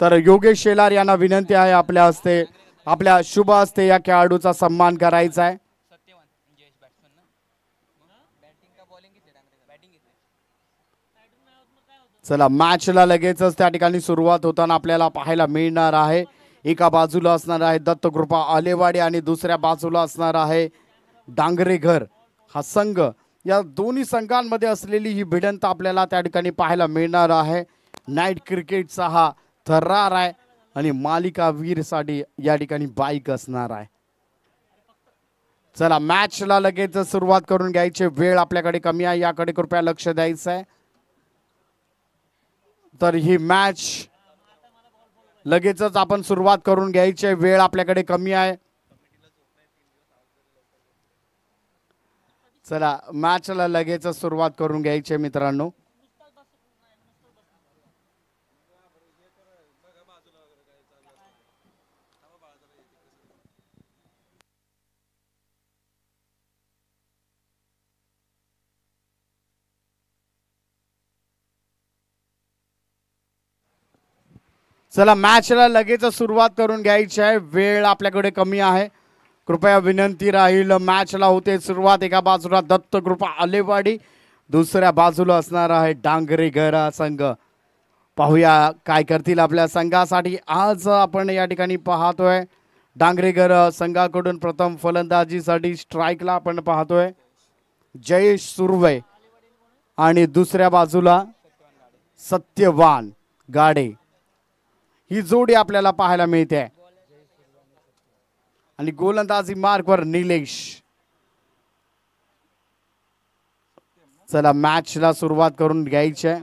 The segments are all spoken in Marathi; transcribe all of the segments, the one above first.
तर योगेश शेलार यांना विनंती आहे आपल्या शुभ हस्ते या खेळाडूचा सन्मान करायचा आहे। चला मॅचला लगेचच त्या ठिकाणी सुरुवात होताना आपल्याला पाहायला मिळणार आहे। एका बाजूला असणार आहे दत्तकृपा आलेवाडी आणि दुसऱ्या बाजूला असणार आहे डांगरेघर हा संघ। या दोन्ही संघांमध्ये असलेली ही भिडंत आपल्याला त्या ठिकाणी पाहायला मिळणार आहे। नाईट क्रिकेटचा हा थरार आहे आणि मालिका वीरसाठी या ठिकाणी बाईक असणार आहे। चला मॅचला लगेच सुरुवात करून घ्यायची वेळ आपल्याकडे कमी आहे, याकडे कृपया लक्ष द्यायचं आहे। तर ही मॅच लगेचच आपण सुरुवात करून घ्यायची वेळ आपल्याकडे कमी आहे। चला मॅचला लगेचच सुरुवात करून घ्यायची मित्रांनो। चला मॅचला लगेच सुरुवात करून घ्यायची आहे, वेळ आपल्याकडे कमी आहे। कृपया विनंती राहील मॅचला होते सुरुवात। एका बाजूला दत्तकृपा आलेवाडी, दुसऱ्या बाजूला असणार आहे डांगरेघर संघ। पाहूया काय करतील आपल्या संघासाठी। आज आपण या ठिकाणी पाहतोय डांगरेघर संघाकडून प्रथम फलंदाजीसाठी स्ट्राइकला आपण पाहतोय जयेश सुर्वे आणि दुसऱ्या बाजूला सत्यवान गाडे ही जोडी आपल्याला पाहायला मिळते। आणि गोलंदाजी मार्कवर निलेश। चला मॅचला सुरुवात करून घ्यायची आहे।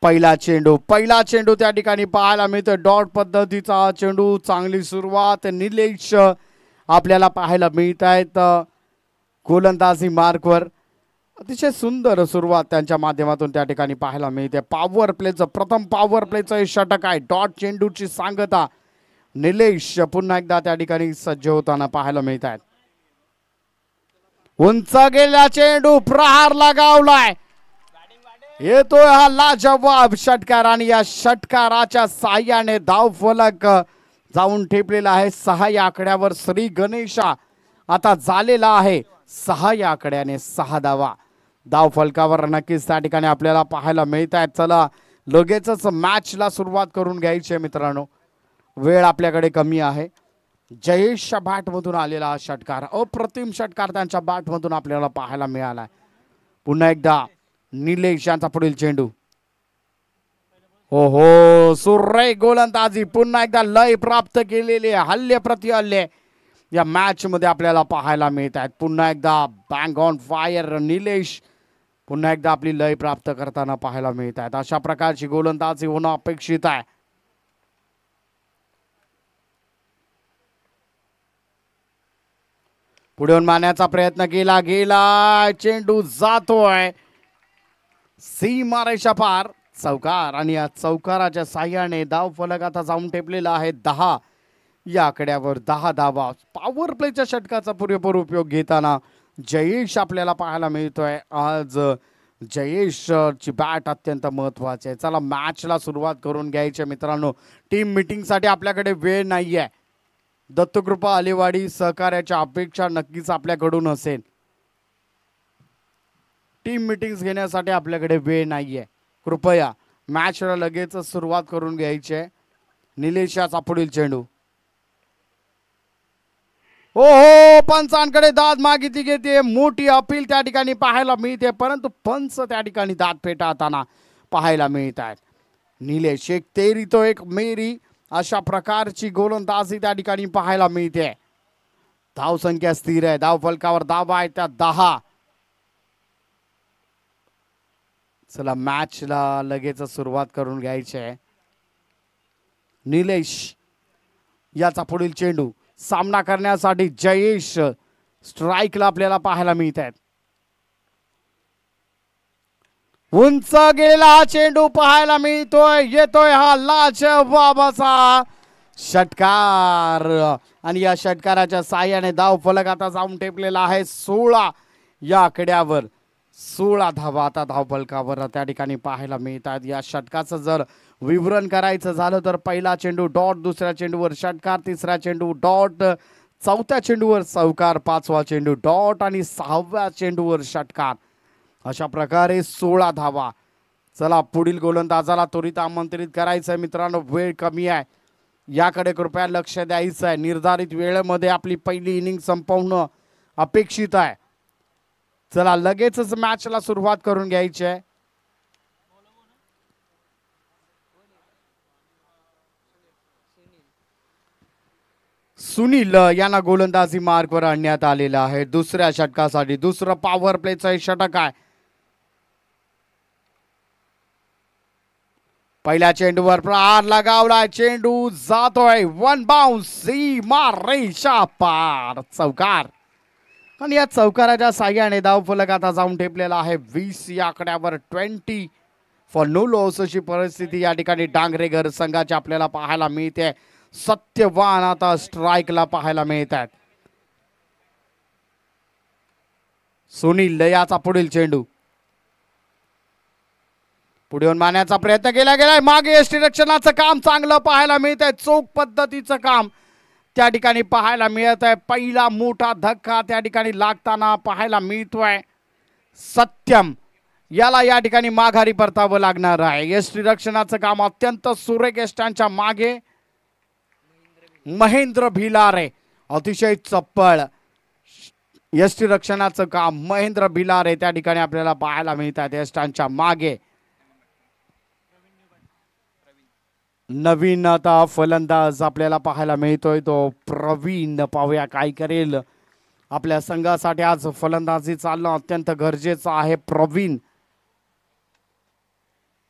पहिला चेंडू त्या ठिकाणी पाहायला मिळतो डॉट पद्धतीचा चेंडू। चांगली सुरुवात निलेश आपल्याला पाहायला मिळत आहेत गोलंदाजी मार्कवर। अतिशय सुंदर सुरुवात त्यांच्या माध्यमातून त्या ठिकाणी पाहायला मिळते। पॉवर प्लेचं प्रथम पॉवर प्लेचं षटक आहे। डॉट चेंडूची सांगता निलेश पुन्हा एकदा त्या ठिकाणी सज्ज होताना पाहायला मिळत आहेत। उंच गेला चेंडू प्रहार लगावलाय, येतोय हा लाजवाब षटकार आणि या षटकाराच्या साह्याने धाव फलक जाऊन ठेपलेला आहे 6 या आकड्यावर। श्री गणेशा आता झालेला आहे 6 या आकड्याने 6 धावा धाव फलकावर नक्कीच त्या ठिकाणी आपल्याला पाहायला मिळत आहेत। चला लगेचच मॅचला सुरुवात करून घ्यायची आहे मित्रांनो, वेळ आपल्याकडे कमी आहे। जयेशच्या बॅटमधून आलेला हा षटकार, अप्रतिम षटकार त्यांच्या बॅटमधून आपल्याला पाहायला मिळाला। पुन्हा एकदा निलेश यांचा पुढील चेंडू, हो हो सुरेख गोलंदाजी, पुन्हा एकदा लय प्राप्त केलेले हल्ले प्रति हल्ले या मॅच मध्ये आपल्याला पाहायला मिळत आहेत। पुन्हा एकदा बँग ऑन फायर निलेश पुन्हा एकदा आपली लय प्राप्त करताना पाहायला मिळत आहेत। अशा प्रकारची गोलंदाजी होणं अपेक्षित आहे। पुढून मारण्याचा प्रयत्न केला गेला, चेंडू जातोय सीमारेषा पार, चौकार आणि या चौकाराच्या साह्याने धाव फलक आता जाऊन टेपलेला आहे 10 या आकड्यावर 10 धावा। पॉवर प्लेच्या षटकाचा पुरेपूर उपयोग घेताना जयेश आपल्याला पाहायला मिळतोय। आज जयेशची बॅट अत्यंत महत्वाची आहे। चला मॅचला सुरुवात करून घ्यायची मित्रांनो। टीम मीटिंगसाठी आपल्याकडे वेळ नाहीये। दत्तकृपा आलेवाडी सहकार्याच्या अपेक्षा नक्कीच आपल्याकडून असेल। टीम मीटिंग्स घेण्यासाठी आपल्याकडे वेळ नाहीये। कृपया मॅचला लगेच सुरुवात करून घ्यायची आहे। निलेशाचा पुढील चेंडू, हो हो पंचांकडे दाद मागितली घेते, मोठी अपील त्या ठिकाणी पाहायला मिळते, परंतु पंच त्या ठिकाणी दाद पेटाळताना पाहायला मिळत आहेत। निलेश एक तेरी तो एक मेरी अशा प्रकारची गोलंदाजी त्या ठिकाणी पाहायला मिळते। धाव संख्या स्थिर आहे, धाव फलकावर धावा आहेत त्या 10। चला मॅचला लगेच सुरुवात करून घ्यायची आहे। निलेश याचा पुढील चेंडू, सामना करण्यासाठी जयेश स्ट्राइकला आपल्याला पाहायला मिळत आहेत। उंच गेलेला हा चेंडू पाहायला मिळतोय. येतोय हा लाजवाब असा षटकार आणि या षटकाराच्या साहाय्याने धाव फलक आता जाऊन टेपलेला आहे 16 या आकड्यावर. 16 धावा आता धाव फलकावर त्या ठिकाणी पाहायला मिळतात. या षटकाचं जर विवरण करायचं झालं तर पहिला चेंडू डॉट, दुसऱ्या चेंडूवर षटकार, तिसरा चेंडू डॉट, चौथ्या चेंडूवर चौकार, पाचवा चेंडू डॉट आणि सहाव्या चेंडूवर षटकार. अशा प्रकारे 16 धावा. चला पुढील गोलंदाजाला त्वरित आमंत्रित करायचं आहे मित्रांनो. वेळ कमी आहे, याकडे कृपया लक्ष द्यायचं आहे. निर्धारित वेळेमध्ये आपली पहिली इनिंग संपवणं अपेक्षित आहे. चला लगेचच मॅचला सुरुवात करून घ्यायची आहे. सुनील यांना गोलंदाजी मार्कवर आणण्यात आलेलं आहे दुसऱ्या षटकासाठी. दुसरं पॉवर प्लेचं षटक आहे. पहिल्या चेंडूवर प्रहार लगावलाय, चेंडू जातोय वन बाउन्स, सीमा रेषा पार, चौकार. आणि या चौकाराच्या साह्याने धाव फलक आता जाऊन ठेपलेला आहे 20 या आकड्यावर. 20 फॉर नो लॉस अशी परिस्थिती या ठिकाणी डांगरेगर संघाची आपल्याला पाहायला मिळते. सत्यवान आता स्ट्राईकला पाहायला मिळतात. सुनील याचा पुढील चेंडू पुढे येऊन मारण्याचा प्रयत्न केला गेलाय. मागे यष्टीरक्षणाचं काम चांगलं पाहायला मिळत आहे. चोख पद्धतीचं काम त्या ठिकाणी पाहायला मिळत आहे. पहिला मोठा धक्का त्या ठिकाणी लागताना पाहायला मिळतोय. सत्यम याला या ठिकाणी माघारी परतावं लागणार आहे. यष्टीरक्षणाचं काम अत्यंत सुरेख यष्टांच्या मागे महेंद्र भिलारे, अतिशय चप्पळ यष्टीरक्षणाचं काम महेंद्र भिलारे त्या ठिकाणी आपल्याला पाहायला मिळतात यष्टांच्या मागे. नवीन आता फलंदाज आपल्याला पाहायला मिळतोय तो प्रवीण. पाहूया काय करेल. आपल्या संघासाठी आज फलंदाजी चालणं अत्यंत गरजेचं आहे. प्रवीण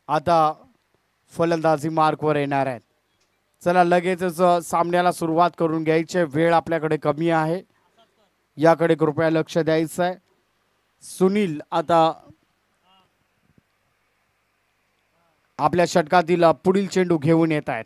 आता फलंदाजी मार्कवर येणार आहेत. चला लगेचच सामन्याला सुरुवात करून घ्यायची. वेळ आपल्याकडे कमी आहे, याकडे कृपया लक्ष द्यायचं आहे. सुनील आता आपल्या षटकातील पुढील चेंडू घेऊन येत आहेत.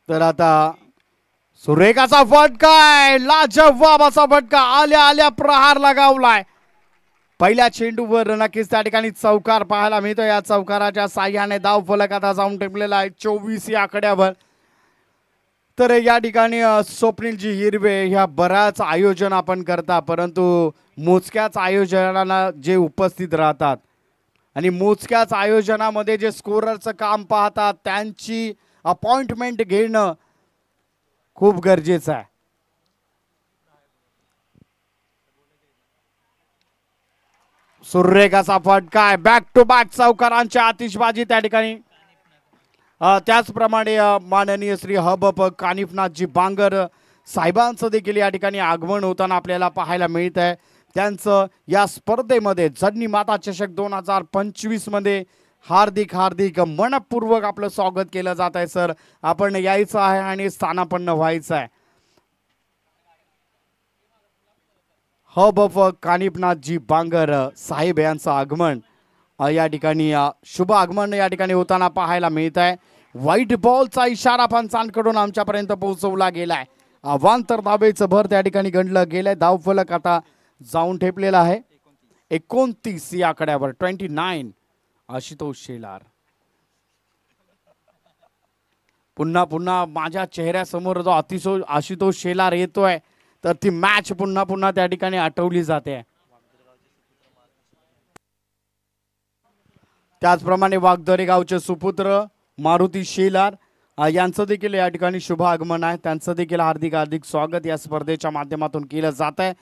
तर आता सुरेखाचा फटका आहे, लाजवाब असा फटका. आल्या आल्या प्रहार लगावलाय. पहिल्या चेंडूवर नक्कीच त्या ठिकाणी चौकार पाहायला मिळतो. या चौकाराच्या साह्याने धाव फलक आता जाऊन टेपलेला आहे 24 या आकड्यावर. तर या ठिकाणी स्वप्नीलजी हिरवे ह्या बऱ्याच आयोजन आपण करता, परंतु मोजक्याच आयोजनाला जे उपस्थित राहतात आणि मोजक्याच आयोजनामध्ये जे स्कोररचं काम पाहतात त्यांची अपॉइंटमेंट घेणं खूप गरजेचं आहे. सुरेखाचा फटका आहे. बॅक टू बॅक चौकारांची आतिषबाजी त्या ठिकाणी. त्याचप्रमाणे माननीय श्री हबप कानिफनाथजी बांगर साहेबांचं देखील या ठिकाणी आगमन होताना आपल्याला पाहायला मिळत आहे. त्यांचं या स्पर्धेमध्ये जडणी माता चषक 2025 मध्ये हार्दिक हार्दिक मनपूर्वक आपलं स्वागत केलं जात आहे. सर आपण यायचं आहे आणि स्थानापन्न व्हायचं आहे. हबप कानिफनाथजी बांगर साहेब यांचं आगमन या ठिकाणी शुभ आगमन या ठिकाणी होताना पाहायला मिळत आहे. व्हाईट बॉलचा इशारा पंचांकडून आमच्यापर्यंत पोहोचवला गेलाय. अवांतर धावेचं भर त्या ठिकाणी गणलं गेलंय. धावफलक आता जाऊन ठेपलेला आहे 29 या आकड्यावर. 29 आशुतोष शेलार. पुन्हा पुन्हा माझ्या चेहऱ्यासमोर जो आशुतोष शेलार येतोय तर ती मॅच पुन्हा पुन्हा त्या ठिकाणी आठवली जाते. त्याचप्रमाणे वागदरे गावचे सुपुत्र मारुती शेलार यांचं देखील या ठिकाणी शुभ आगमन आहे. त्यांचं देखील हार्दिक हार्दिक स्वागत या स्पर्धेच्या माध्यमातून केलं जात आहे.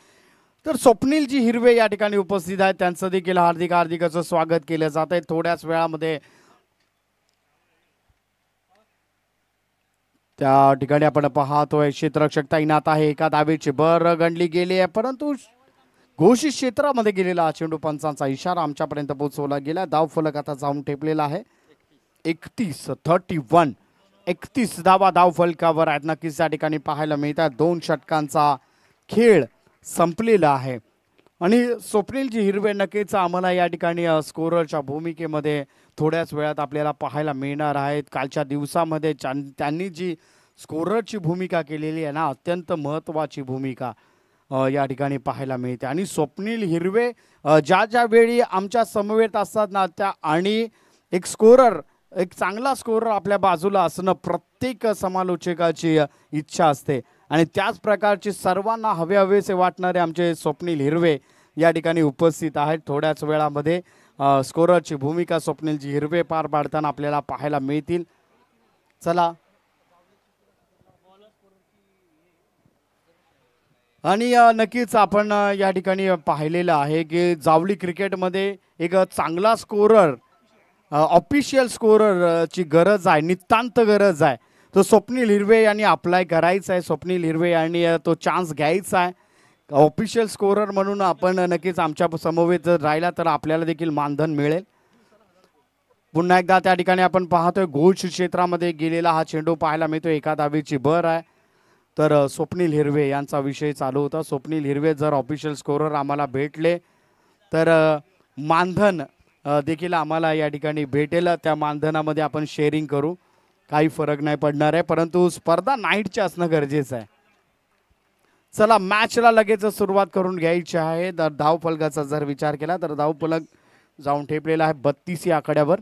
तर स्वप्नीलजी हिरवे या ठिकाणी उपस्थित आहेत. त्यांचं देखील हार्दिक हार्दिक असं स्वागत केलं जात आहे. थोड्याच वेळामध्ये त्या ठिकाणी आपण पाहतोय क्षेत्ररक्षक तैनात आहे. एका धावेची भर गणली गेली आहे, परंतु घोषित क्षेत्रामध्ये गेलेला हा चेंडू पंचांचा इशारा आमच्यापर्यंत पोहोचवला गेला. धावफलक आता जाऊन ठेपलेला आहे 31 धावा धावफलकावर आहेत. नक्कीच त्या ठिकाणी पाहायला मिळतात 2 षटकांचा खेळ संपलेला आहे आणि स्वप्नीलजी हिरवे नक्कीच आम्हाला या ठिकाणी स्कोररच्या भूमिकेमध्ये थोड्याच वेळात आपल्याला पाहायला मिळणार आहेत. कालच्या दिवसामध्ये त्यांनी जी स्कोररची भूमिका केलेली आहे ना, अत्यंत महत्त्वाची भूमिका या ठिकाणी पाहायला मिळते. आणि स्वप्नील हिरवे ज्या वेळी आमच्या समवेत असतात ना, त्या आणि एक स्कोरर, एक चांगला स्कोरर आपल्या बाजूला असणं प्रत्येक समालोचकाची इच्छा असते आणि त्याच प्रकारचे सर्वांना हवेसे वाटणारे आमचे स्वप्नील हिरवे या ठिकाणी उपस्थित आहेत. थोड्याच वेळामध्ये स्कोररची भूमिका स्वप्नीलजी हिरवे पार पाडताना आपल्याला पाहायला मिळतील. चला, आणि नक्कीच आपण या ठिकाणी पाहिलेलं आहे की जावली क्रिकेटमध्ये एक चांगला स्कोरर, ऑफिशियल स्कोररची गरज आहे, नितांत गरज आहे. तो स्वप्नील हिरवे यांनी अप्लाय करायचा आहे. स्वप्नील हिरवे यांनी तो चान्स घ्यायचा आहे. ऑफिशियल स्कोरर म्हणून आपण नक्कीच आमच्या समवेत जर राहिला तर आपल्याला देखील मानधन मिळेल. पुन्हा एकदा त्या ठिकाणी आपण पाहतोय घोष क्षेत्रामध्ये गेलेला हा चेंडू पाहायला मिळतो. एका धावेची भर आहे. तर स्वप्नील हिरवे यांचा विषय चालू होता. स्वप्नील हिरवे जर ऑफिशियल स्कोरर आम्हाला भेटले तर मानधन देखील आम्हाला या ठिकाणी भेटेल. त्या मानधनामध्ये आपण शेअरिंग करू, काही फरक नाही पडणार आहे, परंतु स्पर्धा नाईटची असणं गरजेचं आहे. चला, मॅचला लगेच सुरुवात करून घ्यायची आहे. तर धावफलकाचा जर विचार केला तर धावफलक जाऊन ठेपलेला आहे 32 या आकड्यावर.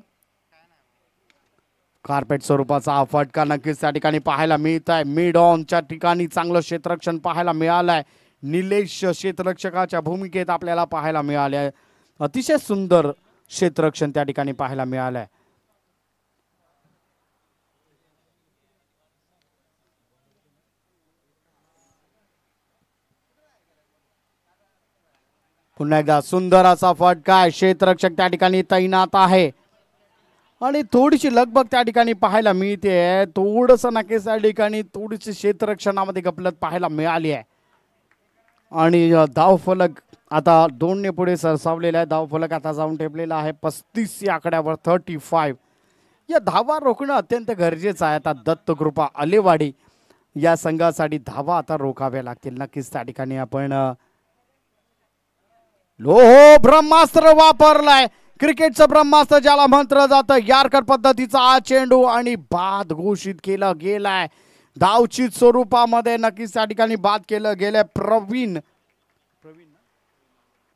कार्पेट स्वरूपाचा हा फटका नक्कीच त्या ठिकाणी पाहायला मिळत आहे. मिड ऑनच्या ठिकाणी चांगलं क्षेत्ररक्षण पाहायला मिळालं आहे. निलेश क्षेत्ररक्षकाच्या भूमिकेत आपल्याला पाहायला मिळाले आहे. अतिशय सुंदर क्षेत्ररक्षण त्या ठिकाणी पाहायला मिळालं आहे. पुन्हा एकदा सुंदर असा फटका, क्षेत्ररक्षक त्या ठिकाणी तैनात आहे आणि थोडीशी लगबग त्या ठिकाणी पाहायला मिळते. थोडंसं नक्कीच त्या ठिकाणी थोडीशी क्षेत्ररक्षणामध्ये गफलत पाहायला मिळाली आहे आणि धावफलक आता 2ने पुढे सरसावलेला आहे. धावफलक आता जाऊन ठेपलेला आहे 35 या आकड्यावर 35. या धावा रोखणं अत्यंत गरजेचं आहे. आता दत्तकृपा आलेवाडी या संघासाठी धावा आता रोखाव्या लागतील. नक्कीच त्या ठिकाणी आपण ब्रह्मास्त्र वापरलाय. क्रिकेटचं ब्रह्मास्त्र ज्याला म्हटलं जातं, यार्कर पद्धतीचा हा चेंडू आणि बाद घोषित केला गेलाय. धावचित स्वरूपामध्ये नक्कीच त्या ठिकाणी बाद केलं गेलंय.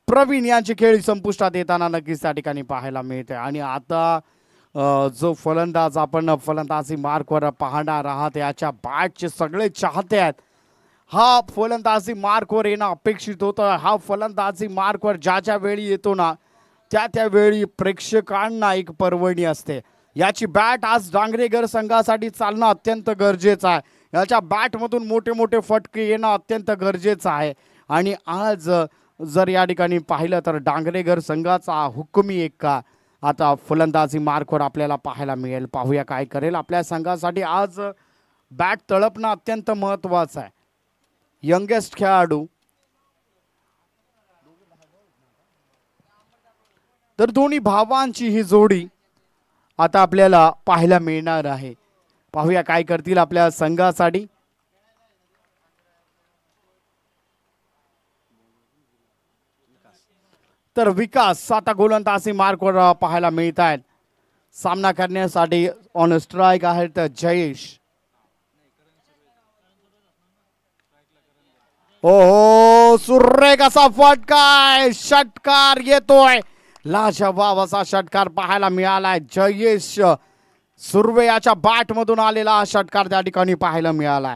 प्रवीण यांची खेळी संपुष्टात येताना नक्कीच त्या ठिकाणी पाहायला मिळते. आणि आता जो फलंदाज आपण फलंदाजी मार्कवर पाहणार आहात, याच्या बॅटचे सगळे चाहते आहेत. हा फलंदाजी मार्कवर येणं अपेक्षित होतं. हा फलंदाजी मार्कवर ज्या वेळी येतो ना, त्या वेळी प्रेक्षकांना एक पर्वणी असते. याची बॅट आज डांगरेगर संघासाठी चालणं अत्यंत गरजेचं आहे. याच्या बॅटमधून मोठे फटके येणं अत्यंत गरजेचं आहे. आणि आज जर या ठिकाणी पाहिलं तर डांगरेगर संघाचा हुकमी एक्का आता फलंदाजी मार्कवर आपल्याला पाहायला मिळेल. पाहूया काय करेल आपल्या संघासाठी. आज बॅट तळपणं अत्यंत महत्त्वाचं आहे. यंगेस्ट खेळाडू तर दोन्ही भावांची ही जोडी आता आपल्याला पाहायला मिळणार आहे. पाहूया काय करतील आपल्या संघासाठी. तर विकास आता गोलंदाजी मार्कवर पाहायला मिळत आहेत. सामना करण्यासाठी ऑन स्ट्राईक आहेत जयेश. ओहो, सुरेख असा फटका, षटकार येतोय. लाजवाब असा षटकार पाहायला मिळालाय. जयेश सुर्वे याच्या बॅटमधून आलेला हा षटकार त्या ठिकाणी पाहायला मिळालाय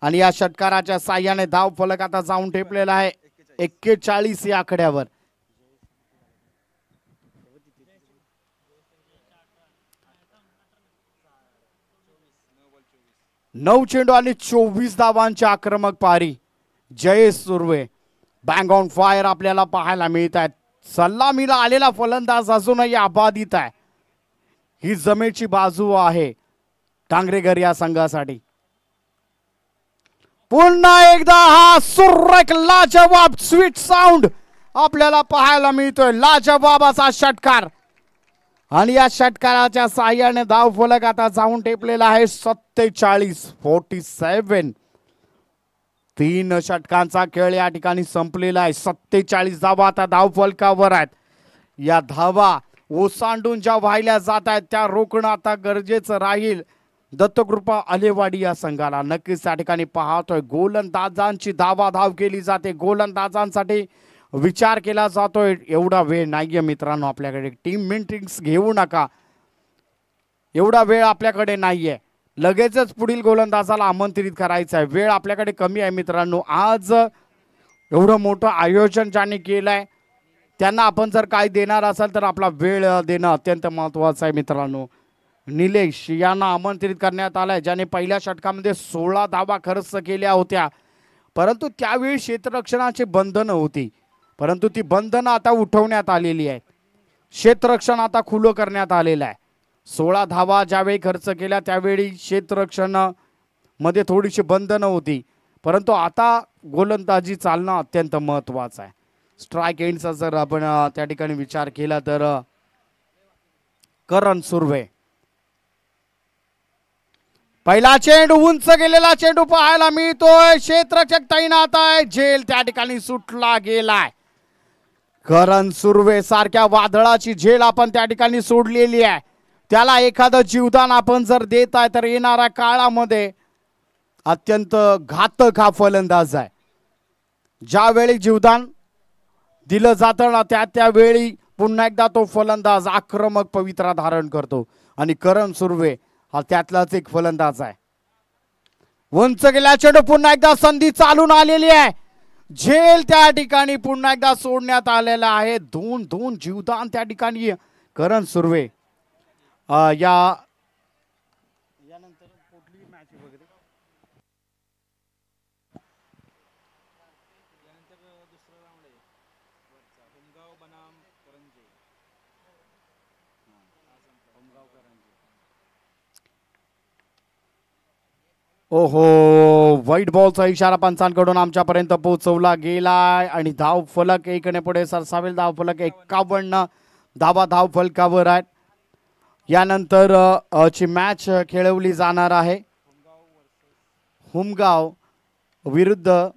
आणि या षटकाराच्या साह्याने धाव फलक आता जाऊन ठेपलेला आहे 41 या आकड्यावर. नऊ चेंडू आणि 24 धावांची आक्रमक पारी. Jayesh Surve bang on fire आपल्याला पाहायला मिळत आहेत. सलामीला आलेला फलंदाज अजूनही अबाधित आहे. ही जमेची बाजू आहे डांगरेगर या संघासाठी. पुन्हा एकदा हा सुरेख लाजवाब स्वीट साऊंड आपल्याला पाहायला मिळतोय लाजवाब असा षटकार आणि या षटकाराच्या साहाय्याने धाव फलक आता जाऊन टेपलेला आहे 47 3 षटकांचा खेळ या ठिकाणी संपलेला आहे 47 धावा आता धाव फलकावर आहेत या धावा ओसांडून ज्या वाहिल्या जात आहेत त्या रोखणं आता गरजेचं राहील दत्तकृपा आलेवाडी या संघाला नक्कीच त्या ठिकाणी पाहतोय गोलंदाजांची धाव केली जाते गोलंदाजांसाठी विचार केला जातोय एवढा वेळ नाहीये मित्रांनो आपल्याकडे टीम मीटिंग्स घेऊ नका एवढा वेळ आपल्याकडे नाहीये लगेचच पुढील गोलंदाजाला आमंत्रित करायचं आहे वेळ आपल्याकडे कमी आहे मित्रांनो आज एवढं मोठं आयोजन ज्यांनी केलंय त्यांना आपण जर काय देणार असाल तर आपला वेळ देणं अत्यंत महत्त्वाचं आहे मित्रांनो निलेश यांना आमंत्रित करण्यात आलंय ज्याने पहिल्या षटकामध्ये 16 धावा खर्च केल्या होत्या परंतु त्यावेळी क्षेत्ररक्षणाची बंधनं होती परंतु ती बंधनं आता उठवण्यात आलेली आहेत क्षेत्ररक्षण आता खुलं करण्यात आलेलं आहे 16 धावा ज्यावेळी खर्च केल्या त्यावेळी क्षेत्ररक्षण मध्ये थोडीशी बंधनं होती परंतु आता गोलंदाजी चालणं अत्यंत महत्त्वाचं आहे स्ट्राइक एंडचा जर आपण त्या ठिकाणी विचार केला तर करण सुर्वे पहिला चेंडू उंच गेलेला चेंडू पाहायला मिळतोय क्षेत्ररक्षक तैनात आहे झेल त्या ठिकाणी सुटला गेलाय करण सुर्वे सारख्या वादळाची झेल आपण त्या ठिकाणी सोडलेली आहे त्याला एखादं जीवदान आपण जर देत आहे तर येणाऱ्या काळामध्ये अत्यंत घातक हा फलंदाज आहे ज्यावेळी जीवदान दिलं जातं ना त्यावेळी पुन्हा एकदा तो फलंदाज आक्रमक पवित्रा धारण करतो आणि करण सुर्वे हा त्यातलाच एक फलंदाज आहे उंच गेल्या चेंडू पुन्हा एकदा संधी चालून आलेली आहे झेल त्या ठिकाणी पुन्हा एकदा सोडण्यात आलेला आहे दोन जीवदान त्या ठिकाणी करण सुर्वे यानंतर कुठली मॅच वगैरे दुसरा राऊंड आहे होमगाव बनाम करंजे होमगाव करंजे ओहो व्हाईट बॉलचा इशारा पंचांकडून आमच्यापर्यंत पोहोचवला गेलाय आणि धाव फलक एकने पुढे सरसावेल धाव फलक 51 धावा धाव फलकावर आहेत यानंतर ची मॅच खेळवली जाणार आहे हुमगाव विरुद्ध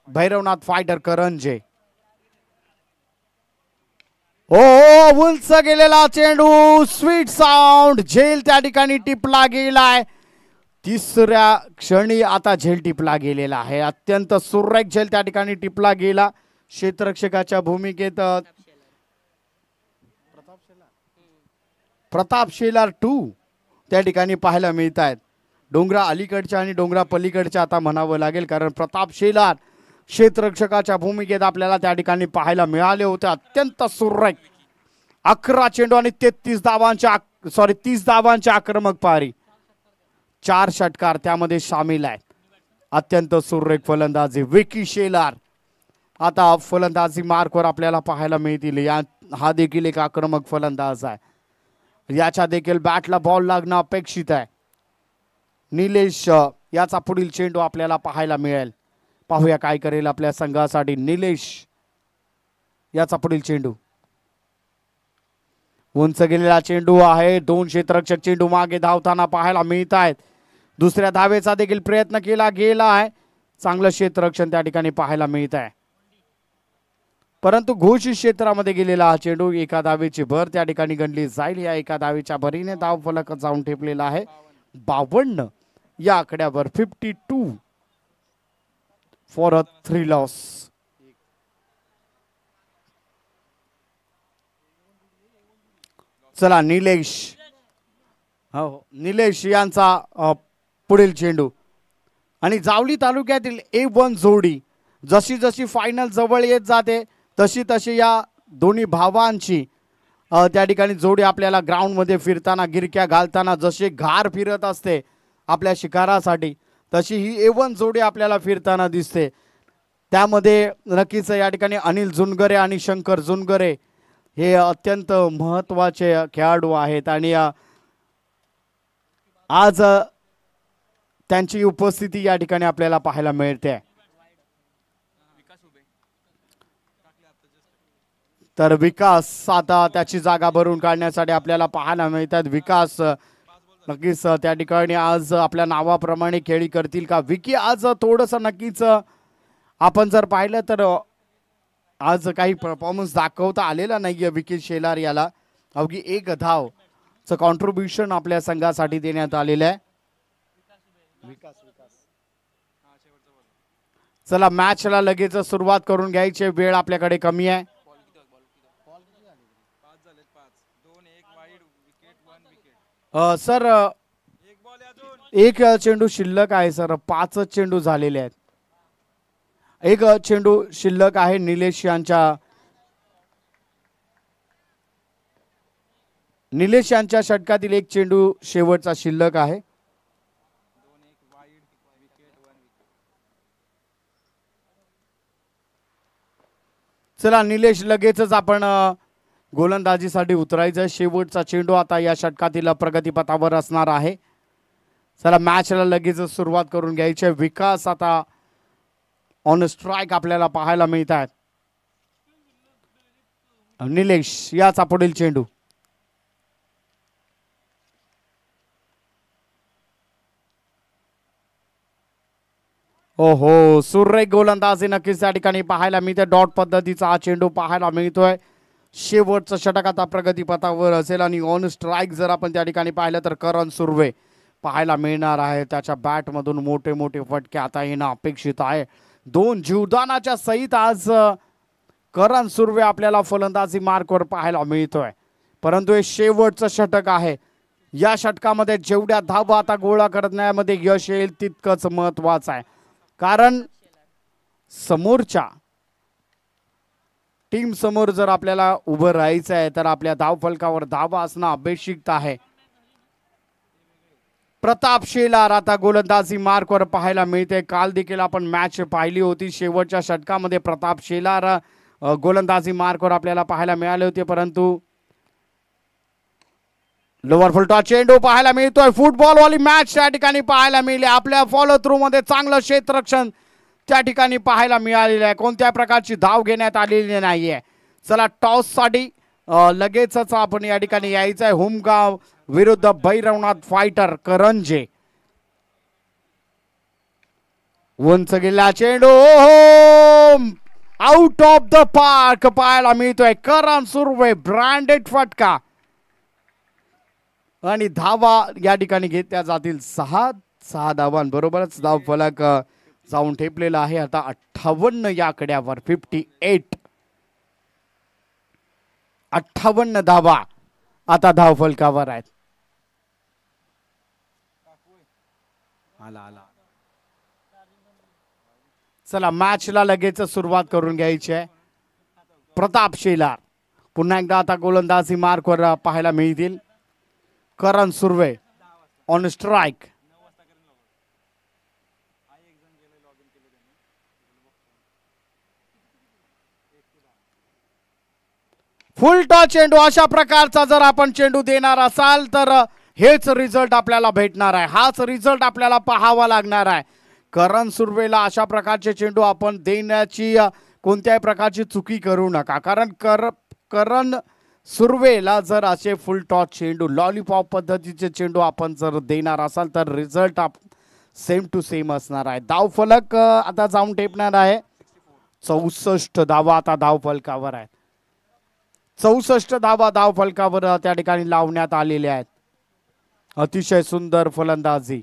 भैरवनाथ फायटर करंजे ओ उंच गेलेला चेंडू स्वीट साऊंड झेल त्या ठिकाणी टिपला गेलाय तिसऱ्या क्षणी आता झेल टिपला गेलेला आहे अत्यंत सुरेख झेल त्या ठिकाणी टिपला गेला क्षेत्ररक्षकाच्या भूमिकेत प्रताप शेलार 2 त्या ठिकाणी पाहायला मिळत आहेत डोंगरा अलीकडच्या आणि डोंगरा पलीकडच्या आता म्हणावं लागेल कारण प्रताप शेलार क्षेत्ररक्षकाच्या भूमिकेत आपल्याला त्या ठिकाणी पाहायला मिळाले होते अत्यंत सुरेख 11 चेंडू आणि 30 धावांची आक्रमक पारी 4 षटकार त्यामध्ये सामील आहेत अत्यंत सुरेख फलंदाजी विकी शेलार आता फलंदाजी मार्कवर आपल्याला पाहायला मिळतील हा देखील एक आक्रमक फलंदाज आहे याच्या देखील बॅटला बॉल लागणं अपेक्षित आहे निलेश याचा पुढील चेंडू आपल्याला पाहायला मिळेल पाहूया काय करेल आपल्या संघासाठी निलेश याचा पुढील चेंडू उंच गेलेला चेंडू आहे 2 क्षेत्ररक्षक चेंडू मागे धावताना पाहायला मिळत आहेत दुसऱ्या धावेचा देखील प्रयत्न केला गेला आहे चांगलं क्षेत्ररक्षण त्या ठिकाणी पाहायला मिळत आहे परंतु घोषित क्षेत्रामध्ये गेलेला हा चेंडू एका धावेची भर त्या ठिकाणी गणली जाईल या एका धावेच्या भरीने धाव फलक जाऊन ठेपलेला आहे 52 या आकड्यावर 52 फॉर अ 3 लॉस चला निलेश यांचा पुढील चेंडू आणि जावली तालुक्यातील A1 जोडी जशी जशी फायनल जवळ येत जाते तशी या दोन्ही भावांची त्या ठिकाणी जोडी आपल्याला ग्राउंड मध्ये फिरताना गिरक्या घालताना जसे घार फिरत असते आपल्या शिकारासाठी तशी ही A1 जोडी आपल्याला फिरताना दिसते त्यामध्ये नक्कीच या ठिकाणी अनिल जुनगरे आणि शंकर जुनगरे हे अत्यंत महत्त्वाचे खेळाडू आहेत आणि आज त्यांची उपस्थिती या ठिकाणी आपल्याला पाहायला मिळते तर विकास आता त्याची जागा भरून काढण्यासाठी आपल्याला पाहायला मिळतात. विकास नक्कीच त्या ठिकाणी आज आपल्या नावाप्रमाणे खेळी करतील का. विकी आज थोडंसं नक्कीच आपण जर पाहिलं तर आज काही परफॉर्मन्स दाखवता आलेला नाहीये विकी शेलार याला. अवघी 1 धावचं कॉन्ट्रीब्युशन आपल्या संघासाठी देण्यात आलेलं आहे. चला मॅचला लगेच सुरुवात करून घ्यायची वेळ आपल्याकडे कमी आहे. सर एक चेंडू शिल्लक आहे सर. 5 चेंडू झालेले आहेत. एक चेंडू शिल्लक आहे. निलेश यांच्या षटकातील एक चेंडू शेवटचा शिल्लक आहे. चला निलेश लगेचच आपण गोलंदाजीसाठी उतरायचं. शेवटचा चेंडू आता या षटकातील प्रगतीपथावर असणार आहे. चला मॅचला लगेच सुरुवात करून घ्यायची. विकास आता ऑन स्ट्राइक आपल्याला पाहायला मिळत आहेत. निलेश याचा पुढील चेंडू. ओहो सुरेख गोलंदाजी नक्कीच त्या ठिकाणी पाहायला मिळते. डॉट पद्धतीचा हा चेंडू पाहायला मिळतोय. शेवटचं षटक आता प्रगतीपथावर असेल आणि ऑन स्ट्राइक जर आपण त्या ठिकाणी पाहिलं तर करण सुर्वे पाहायला मिळणार आहे. त्याच्या बॅटमधून मोठे मोठे फटके आता येणं अपेक्षित आहे. 2 जीवदानाच्या सहित आज करण सुर्वे आपल्याला फलंदाजी मार्कवर पाहायला मिळतोय. परंतु हे शेवटचं षटक आहे. या षटकामध्ये जेवढ्या धावा आता गोळा करण्यामध्ये यश येईल तितकंच महत्वाचं आहे. कारण समोरच्या टीम समोर जर आपल्याला उभं राहायचं आहे तर आपल्या धावफलकावर धावा असणं अपेक्षित आहे. प्रताप शेलार आता गोलंदाजी मार्कवर पाहायला मिळते. काल देखील आपण मॅच पाहिली होती. शेवटच्या षटकामध्ये प्रताप शेलार गोलंदाजी मार्कवर आपल्याला पाहायला मिळाले होते. परंतु लोअर फुलटॉ चेंडू पाहायला मिळतोय. फुटबॉल वाली मॅच त्या ठिकाणी पाहायला मिळाली. आपल्या फॉलो थ्रू मध्ये चांगलं क्षेत्ररक्षण त्या ठिकाणी पाहायला मिळालेलं आहे. कोणत्या प्रकारची धाव घेण्यात आलेली नाहीये. चला टॉस साठी लगेचच आपण या ठिकाणी यायचं आहे. हुमगाव विरुद्ध भैरवनाथ फायटर करंजे. उंच गेला चेंडू आउट ऑफ द पार्क पाहायला मिळतोय. करण सुर्वे ब्रँडेड फटका आणि धावा या ठिकाणी घेतल्या जातील. 6 धावांबरोबरच धाव फलक जाऊन ठेपलेला आहे. आता 58 या आकड्यावर 58 धावा आता धाव फलकावर आहेत. चला मॅचला लगेच सुरुवात करून घ्यायची आहे. प्रताप शेलार पुन्हा एकदा आता गोलंदाजी मार्कवर पाहायला मिळतील. Karan Surve on strike. Full toss चेंडू अशा प्रकारचा जर आपण चेंडू देणार असाल तर हेच रिझल्ट आपल्याला भेटणार आहे. हाच रिझल्ट आपल्याला पाहावा लागणार आहे. करण सुर्वेला अशा प्रकारचे चेंडू आपण देण्याची कोणत्याही प्रकारची चुकी करू नका. कारण करण सुर्वेला जर असे फुल टॉस चेंडू लॉलीपॉप पद्धतीचे चेंडू आपण जर देणार असाल तर रिझल्ट सेम टू सेम असणार आहे. धाव फलक आता जाऊन टेपणार आहे. 64 धावा आता धाव फलकावर आहेत. 64 धावा धाव फलकावर त्या ठिकाणी लावण्यात आलेल्या आहेत. अतिशय सुंदर फलंदाजी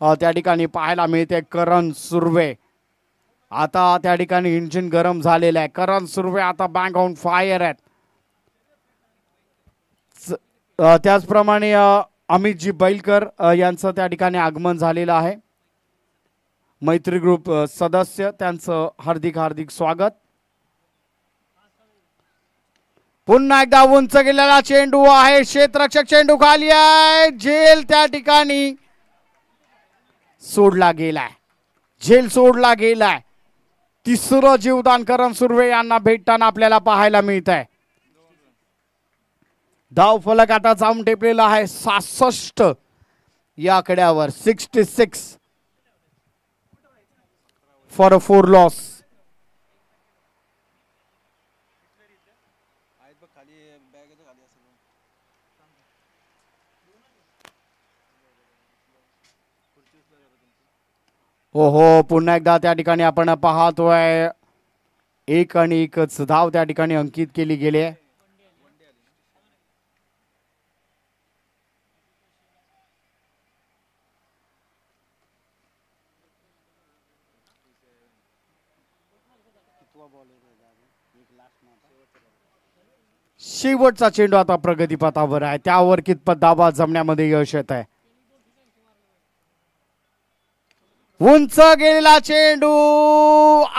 त्या ठिकाणी पाहायला मिळते. करण सुर्वे आता त्या ठिकाणी इंजिन गरम झालेलं आहे. करण सुर्वे आता बँक ऑन फायर आहेत. त्याचप्रमाणे अमितजी बैलकर यांचं त्या ठिकाणी आगमन झालेलं आहे. मैत्री ग्रुप सदस्य त्यांचं हार्दिक हार्दिक स्वागत. पुन्हा एकदा उंच गेलेला चेंडू आहे. क्षेत्ररक्षक चेंडू खाली आहे. झेल त्या ठिकाणी सोडला गेलाय. झेल सोडला गेलाय. तिसरं जीवदान करण सुर्वे यांना भेटताना आपल्याला पाहायला मिळत आहे. धाव फलक आता जाऊन टेपलेला आहे 66 या आकड्यावर. 66 फॉर अ 4 लॉस. ओहो, पुन्हा एकदा त्या ठिकाणी आपण पाहतोय 1 धाव त्या ठिकाणी अंकित केली गेली आहे. शेवटचा चेंडू आता प्रगतीपथावर आहे, त्यावर कितपत दाबा जमण्यामध्ये यश येत आहे. उंच गेलेला चेंडू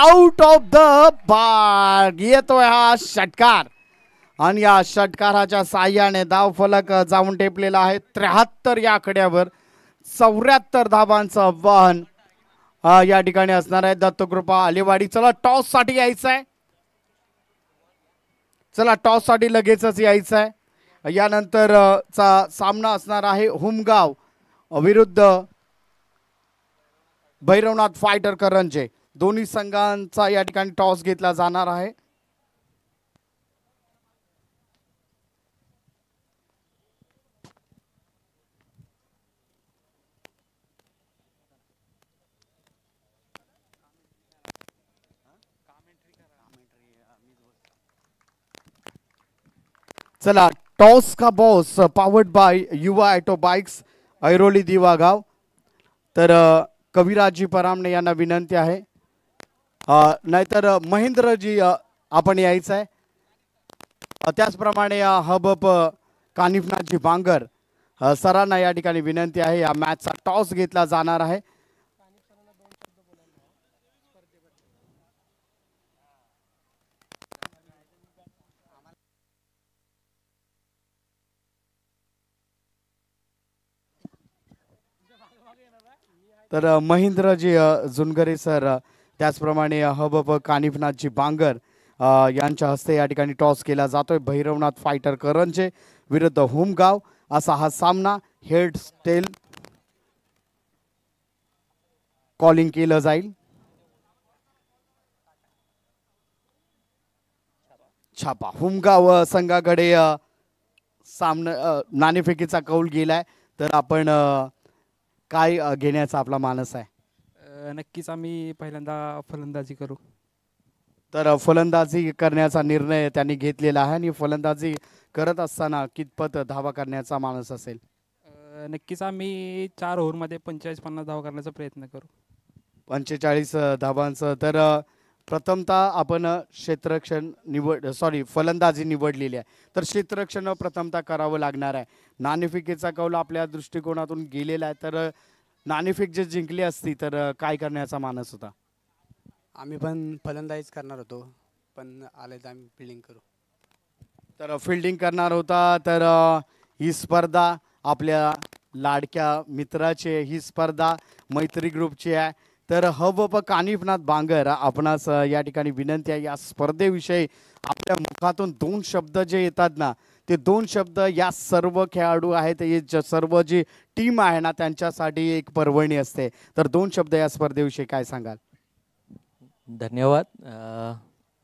आउट ऑफ द पार्क. येतोय हा षटकार आणि या षटकाराच्या साह्याने धाव फलक जाऊन टेपलेला आहे 73 या आकड्यावर. 74 धावांचं आव्हान या ठिकाणी असणार आहे. दत्तकृपा आलेवाडी, चला टॉस साठी यायचं आहे. चला टॉस साठी लगेचच यायचं आहे. यानंतर चा सामना असणार आहे हुमगाव विरुद्ध भैरवनाथ फायटर करंजे. दोन्ही संघांचा या ठिकाणी टॉस घेतला जाणार आहे. चला टॉस का बॉस पावर्ड बाय युवा ऑटो बाइक्स ऐरोली दिवागाव. तर कविराजी परामणे यांना विनंती आहे, नाहीतर महेंद्रजी आपण यायचं आहे. त्याचप्रमाणे हबप कानिफनाथजी बांगर सरांना या ठिकाणी विनंती आहे. या मॅचचा टॉस घेतला जाणार आहे. तर महेंद्रजी जुनगरे सर, त्याचप्रमाणे हबप कानिफनाथजी बांगर यांच्या हस्ते या ठिकाणी टॉस केला जातोय. भैरवनाथ फायटर करंजे विरुद्ध हुमगाव असा हा सामना हेड स्टेल कॉलिंग केलं जाईल. छापा हुमगाव संघाकडे सामना नाणेफेकीचा कौल गेलाय. तर आपण काय घेण्याचा आपला मानस आहे? नक्कीच आम्ही पहिल्यांदा फलंदाजी करू. तर फलंदाजी करण्याचा निर्णय त्यांनी घेतलेला आहे आणि फलंदाजी करत असताना कितपत धावा करण्याचा मानस असेल? नक्कीच आम्ही 4 ओव्हरमध्ये 45-50 धावा करण्याचा प्रयत्न करू. 45 धावांचं. तर प्रथमतः आपण फलंदाजी निवडलेली आहे, तर क्षेत्ररक्षण प्रथमतः करावं लागणार आहे. नाणेफेकीचा कौल आपल्या दृष्टिकोनातून गेलेला आहे. तर नाणेफेक जे जिंकली असती तर काय करण्याचा मानस होता? आम्ही पण फलंदाजीच करणार होतो, पण आले तर आम्ही फिल्डिंग करू. तर फिल्डिंग करणार होता. तर ही स्पर्धा आपल्या लाडक्या मित्राची, ही स्पर्धा मैत्री ग्रुपची आहे. तर हबप कानिफनाथ बांगर आपणास या ठिकाणी विनंती आहे, या स्पर्धेविषयी आपल्या मुखातून 2 शब्द जे येतात ना, ते 2 शब्द या सर्व खेळाडू आहेत, हे सर्व जी टीम आहे ना त्यांच्यासाठी एक पर्वणी असते. तर 2 शब्द या स्पर्धेविषयी काय सांगाल? धन्यवाद.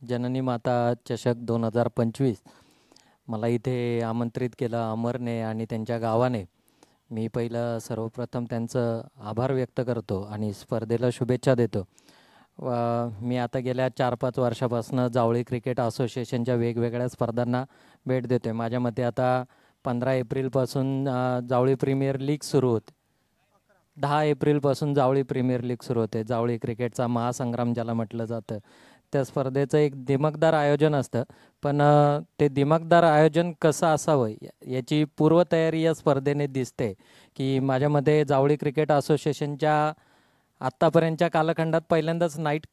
जननी माता चषक 2025 मला इथे आमंत्रित केलं अमरने आणि त्यांच्या गावाने. मी पहिलं सर्वप्रथम त्यांचं आभार व्यक्त करतो आणि स्पर्धेला शुभेच्छा देतो. मी आता गेल्या 4-5 वर्षापासून जावळी क्रिकेट असोसिएशनच्या वेगवेगळ्या स्पर्धांना भेट देतो आहे. माझ्या मते आता 15 एप्रिलपासून जावळी प्रीमियर लीग सुरू होते. 10 एप्रिलपासून जावळी प्रीमियर लीग सुरू होते. जावळी क्रिकेटचा महासंग्राम ज्याला म्हटलं जातं, त्या स्पर्धेचं एक दिमागदार आयोजन असतं. पण ते दिमागदार आयोजन कसं असावं याची पूर्वतयारी या स्पर्धेने दिसते. की माझ्यामध्ये जावळी क्रिकेट असोसिएशनच्या आत्तापर्यंतच्या कालखंडात पहिल्यांदाच नाईट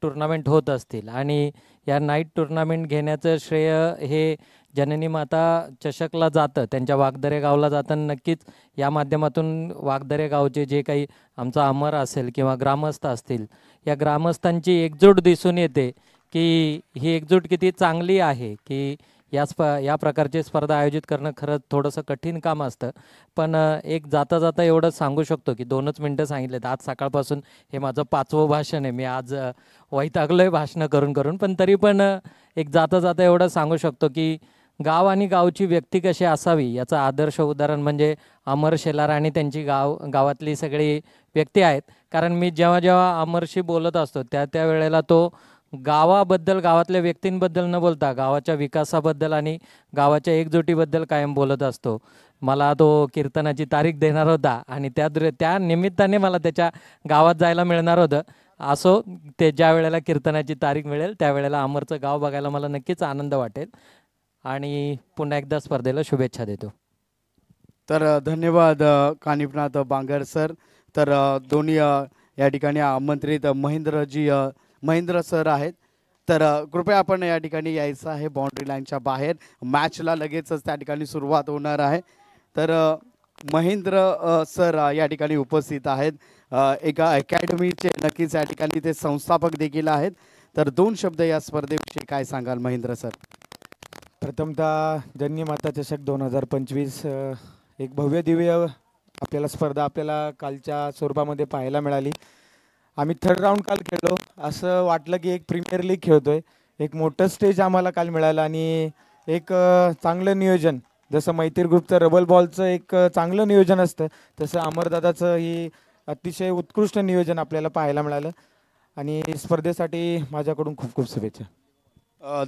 टुर्नामेंट होत असतील आणि या नाईट टुर्नामेंट घेण्याचं श्रेय हे जननी माता चषकला जातं, त्यांच्या वाघदरे गावला जातं. नक्कीच या माध्यमातून वाघदरे गावचे जे काही आमचा अमर असेल किंवा ग्रामस्थ असतील, या ग्रामस्थांची एकजूट दिसून येते की ही एकजूट किती चांगली आहे. की या प्रकारची स्पर्धा आयोजित करणं खरंच थोडंसं कठीण काम असतं. पण एक जाता जाता एवढंच सांगू शकतो की 2च मिनटं सांगितलेत. आज सकाळपासून हे माझं 5वं भाषण आहे. मी आज वैतागलो आहे भाषणं करून करून, पण तरी पण एक जाता जाता एवढं सांगू शकतो की गाव आणि गावची व्यक्ती कशी असावी याचं आदर्श उदाहरण म्हणजे अमर शेलार आणि त्यांची गावातली सगळी व्यक्ती आहेत. कारण मी जेव्हा जेव्हा अमरशी बोलत असतो त्या वेळेला तो गावाबद्दल, गावातल्या व्यक्तींबद्दल न बोलता गावाच्या विकासाबद्दल आणि गावाच्या एकजुटीबद्दल कायम बोलत असतो. मला तो कीर्तनाची तारीख देणार होता आणि त्या निमित्ताने मला त्याच्या गावात जायला मिळणार होतं. असो, ते ज्या वेळेला कीर्तनाची तारीख मिळेल त्यावेळेला अमरचं गाव बघायला मला नक्कीच आनंद वाटेल आणि पुन्हा एकदा स्पर्धेला शुभेच्छा देतो. तर धन्यवाद कानिफनाथ बांगर सर. तर दोन्ही या ठिकाणी आमंत्रित महेंद्र सर आहेत. तर कृपया आपण या ठिकाणी यायचं आहे. बाउंड्री लाईनच्या बाहेर मॅचला लगेचच त्या ठिकाणी सुरुवात होणार आहे. तर महेंद्र सर या ठिकाणी उपस्थित आहेत. एका अकॅडमीचे नक्कीच या ठिकाणी ते संस्थापक देखील आहेत. तर दोन शब्द या स्पर्धेविषयी काय सांगाल महेंद्र सर? प्रथमतः जननी माता चषक 2025 एक भव्य दिव्य आपल्याला स्पर्धा आपल्याला कालच्या स्वरूपामध्ये पाहायला मिळाली. आम्ही थर्ड राऊंड काल खेळलो, असं वाटलं की एक प्रीमियर लीग खेळतोय. एक मोठं स्टेज आम्हाला काल मिळालं आणि एक चांगलं नियोजन, जसं मैत्री ग्रुपचं रबल बॉलचं एक चांगलं नियोजन असतं तसं अमरदादाचं ही अतिशय उत्कृष्ट नियोजन आपल्याला पाहायला मिळालं आणि स्पर्धेसाठी माझ्याकडून खूप खूप शुभेच्छा.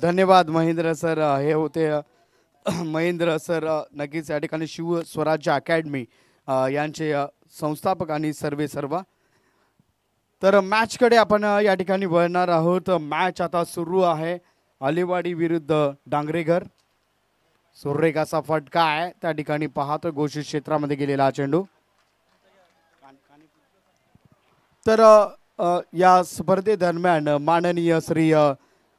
धन्यवाद महेंद्र सर. हे होते महेंद्र सर, नक्कीच या ठिकाणी शिव स्वराज्य अकॅडमी यांचे संस्थापक आणि सर्व. तर मॅचकडे आपण या ठिकाणी वळणार आहोत. मॅच आता सुरू आहे. अलिवाडी विरुद्ध डांगरेघर. सुरेखाचा फटका आहे त्या ठिकाणी पाहतोय घोषित क्षेत्रामध्ये गेलेला चेंडू. तर या स्पर्धेदरम्यान माननीय श्री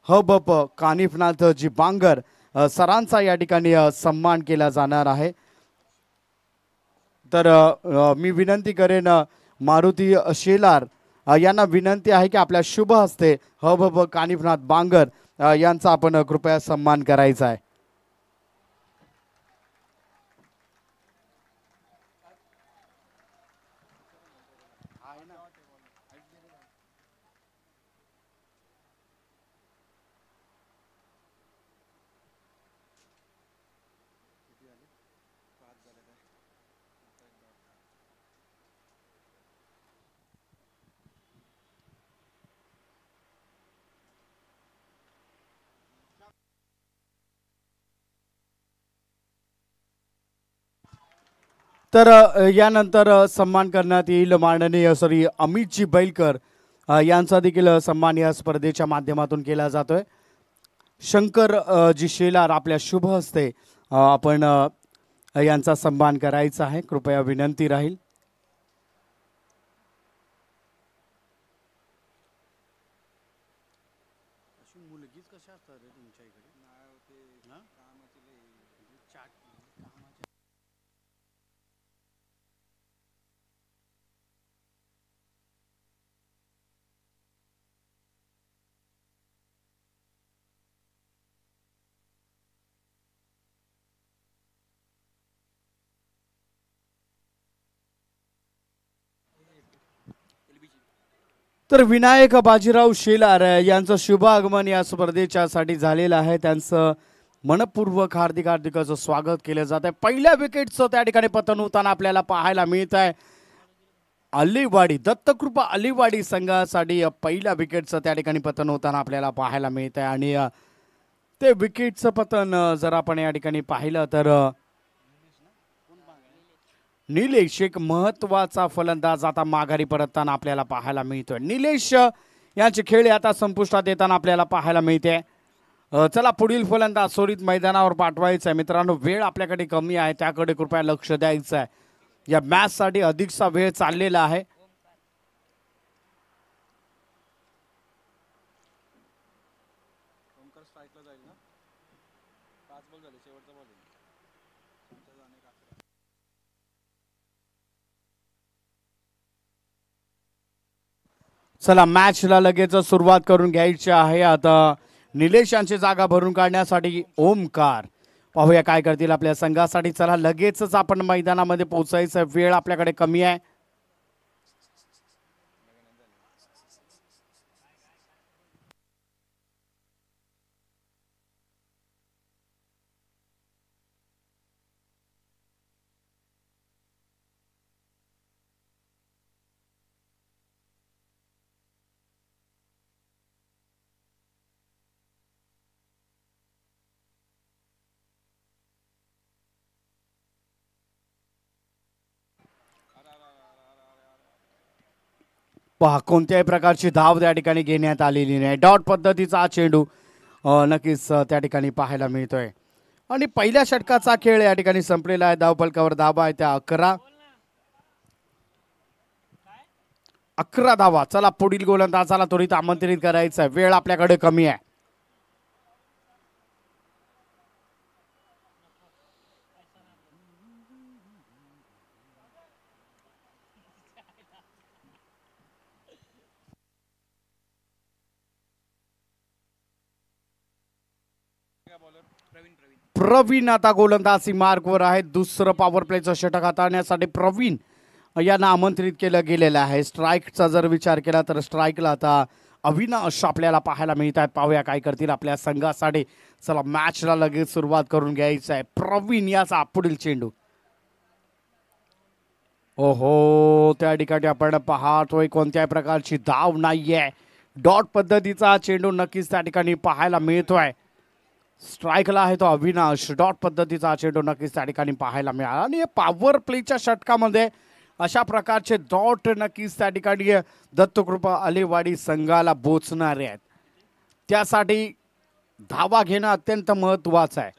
हबप कानिफनाथजी बांगर सरांचा या ठिकाणी सन्मान केला जाणार आहे. तर मी विनंती करेन मारुती शेलार यांना विनंती आहे की आपल्या शुभ हस्ते हबप कानिफनाथ बांगर यांचा आपण कृपया सन्मान करायचा आहे. तर यानंतर सन्मान करण्यात येईल माननीय श्री अमितजी बैलकर यांचा देखील सन्मान या स्पर्धेच्या माध्यमातून केला जातोय. शंकर जी शेलार आपल्या शुभ हस्ते आपण यांचा सन्मान करायचा आहे. कृपया विनंती राहील. तर विनायक बाजीराव शेलार यांचं शुभ आगमन या स्पर्धेच्या साठी झालेलं आहे. त्यांचं मनपूर्वक हार्दिक असं स्वागत केलं जात आहे. पहिल्या विकेटचं त्या ठिकाणी पतन होताना आपल्याला पाहायला मिळत आहे. अलिवाडी दत्तकृपा अलिवाडी संघासाठी पहिल्या विकेटचं त्या ठिकाणी पतन होताना आपल्याला पाहायला मिळत आहे. आणि ते विकेटचं पतन जर आपण या ठिकाणी पाहिलं तर निलेश एक महत्वाचा फलंदाज आता माघारी परतताना आपल्याला पाहायला मिळतोय. निलेश यांचे खेळ आता संपुष्टात येताना आपल्याला पाहायला मिळते. चला पुढील फलंदाज सोरीत मैदानावर पाठवायचा आहे. मित्रांनो, वेळ आपल्याकडे कमी आहे, त्याकडे कृपया लक्ष द्यायचं आहे. या मॅच साठी अधिकचा वेळ चाललेला आहे. चला मॅचला लगेच सुरुवात करून घ्यायची आहे. आता निलेश यांची जागा भरून काढण्यासाठी ओमकार पाहूया काय करतील आपल्या संघासाठी. चला लगेचच आपण मैदानामध्ये पोहोचायचं, वेळ आपल्याकडे कमी आहे. पहा कोणत्याही प्रकारची धाव त्या ठिकाणी घेण्यात आलेली नाही. डॉट पद्धतीचा हा चेंडू नक्कीच त्या ठिकाणी पाहायला मिळतोय. आणि पहिल्या षटकाचा खेळ या ठिकाणी संपलेला आहे. धावफलकावर धावा आहे त्या 11 धावा. चला पुढील गोलंदाजाला त्वरित आमंत्रित करायचं आहे. वेळ आपल्याकडे कमी आहे. प्रवीण आता गोलंदाजी मार्कवर आहे. दुसरं पॉवर प्लेचं षटक हाताळण्यासाठी प्रवीण यांना आमंत्रित केलं गेलेलं आहे. स्ट्राईकचा जर विचार केला तर स्ट्राईकला आता अविनाश आपल्याला पाहायला मिळत आहेत. पाहूया काय करतील आपल्या संघासाठी. चला मॅचला लगेच सुरुवात करून घ्यायचं आहे. प्रवीण याचा पुढील चेंडू. ओहो त्या ठिकाणी आपण पाहतोय कोणत्याही प्रकारची धाव नाहीये. डॉट पद्धतीचा चेंडू नक्कीच त्या ठिकाणी पाहायला मिळतोय. स्ट्राईकला आहे तो अविनाश. डॉट पद्धतीचा चेंडू नक्कीच त्या ठिकाणी पाहायला मिळाला. आणि पॉवर प्लेच्या षटकामध्ये अशा प्रकारचे डॉट नक्कीच त्या ठिकाणी दत्तकृपा अलेवाडी संघाला बोचणारे आहेत. त्यासाठी धावा घेणं अत्यंत महत्वाचं आहे.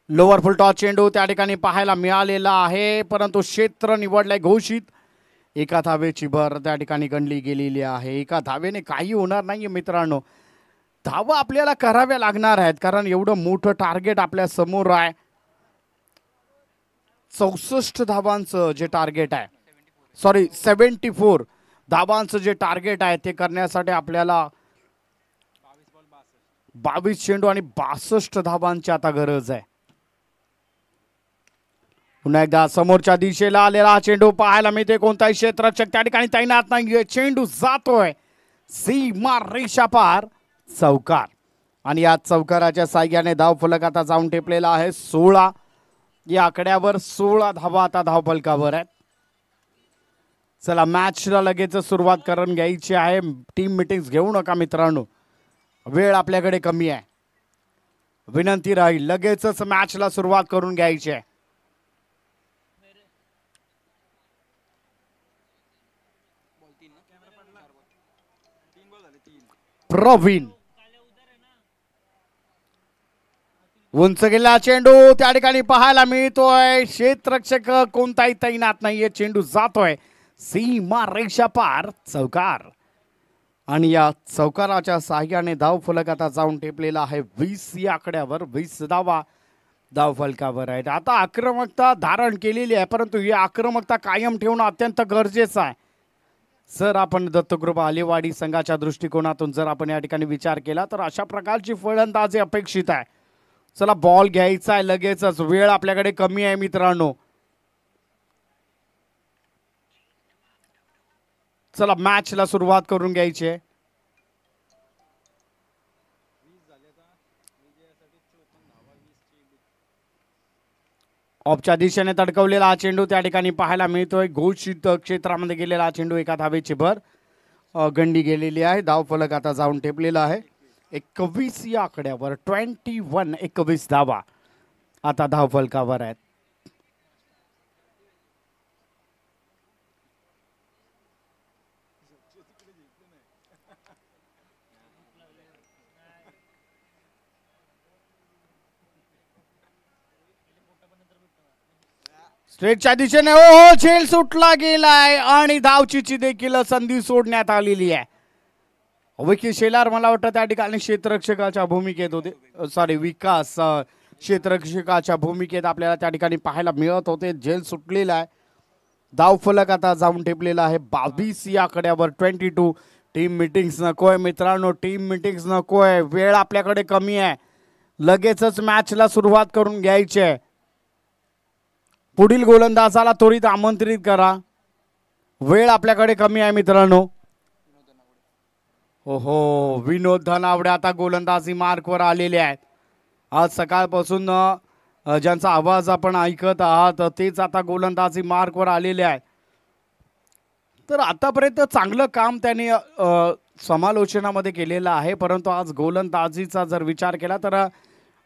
लोअर फुल टॉस चेंडू त्या ठिकाणी पाहायला मिळालेला आहे, परंतु क्षेत्र निवडलंय घोषित. एका धावेची भर त्या ठिकाणी गणली गेलेली आहे. एका धावेने काही होणार नाहीये मित्रांनो. धावा आपल्याला कराव्या लागणार आहेत कारण एवढं मोठं टार्गेट आपल्या समोर आहे. 64 धावांचं जे टार्गेट आहे, 74 धावांचं जे टार्गेट आहे ते करण्यासाठी आपल्याला 22 चेंडू आणि 62 धावांची आता गरज आहे. पुन्हा एकदा समोरच्या दिशेला आलेला चेंडू पाहायला मिळते. कोणताही क्षेत्ररक्षक त्या ठिकाणी तैनात नाहीये. चेंडू जातोय सीमा रेषा पार. चौकार. आणि या चौकाराच्या साह्याने धावफलक आता जाऊन टेपलेला आहे 16. या आकड्यावर 16 धावा आता धावफलकावर आहेत. चला मॅचला लगेच सुरुवात करून घ्यायची आहे. टीम मीटिंग्स घेऊ नका मित्रांनो, वेळ आपल्याकडे कमी आहे. विनंती राहील लगेचच मॅचला सुरुवात करून घ्यायची आहे. प्रवीण उंच गेला चेंडू त्या ठिकाणी पाहायला मिळतोय. क्षेत्ररक्षक कोणताही तैनात नाहीये. चेंडू जातोय सीमा रेषा पार. चौकार. आणि या चौकाराच्या साह्याने धावफलक आता जाऊन टेपलेला आहे 20. या आकड्यावर 20 धावा धावफलकावर आहेत. आता आक्रमकता धारण केलेली आहे, परंतु ही आक्रमकता कायम ठेवणं अत्यंत गरजेचं आहे. सर आपण दत्तकृपा अलेवाडी संघाच्या दृष्टिकोनातून जर आपण या ठिकाणी विचार केला तर अशा प्रकारची फलंदाजी अपेक्षित आहे. चला बॉल घ्यायचा आहे लगेचच. वेळ आपल्याकडे कमी आहे मित्रांनो. चला मॅचला सुरुवात करून घ्यायची आहे. ऑफच्या दिशेने तडकवलेला हा चेंडू त्या ठिकाणी पाहायला मिळतोय. घोषित क्षेत्रामध्ये गेलेला हा चेंडू. एका धावेची भर गंडी गेलेली आहे. धावफलक आता जाऊन टेपलेला आहे 21. या आकड्यावर 21 धावा आता धावफलकावर आहेत. स्ट्रेटच्या दिशेने हो झेल सुटला गेलाय आणि धावचीची देखील संधी सोडण्यात आलेली आहे. विकी शेलार मला वाटतं त्या ठिकाणी क्षेत्ररक्षकाच्या भूमिकेत होते. विकास क्षेत्ररक्षकाच्या भूमिकेत आपल्याला त्या ठिकाणी पाहायला मिळत होते. झेल सुटलेला आहे. धावफलक आता जाऊन टेपलेला आहे 22. या आकड्यावर 22. टीम मीटिंग्स नकोय मित्रांनो. टीम मीटिंग्स नकोय. वेळ आपल्याकडे कमी आहे. लगेचच मॅचला सुरुवात करून घ्यायची आहे. पुढील गोलंदाजाला त्वरित आमंत्रित करा. वेळ आपल्याकडे कमी आहे मित्रांनो. ओहो विनोद धनावडे आता गोलंदाजी मार्कवर आलेले आहेत. आज सकाळपासून ज्यांचा आवाज आपण ऐकत आहात तेच आता गोलंदाजी मार्कवर आलेले आहेत. तर आतापर्यंत चांगलं काम त्यांनी समालोचनामध्ये केलेलं आहे, परंतु आज गोलंदाजीचा जर विचार केला तर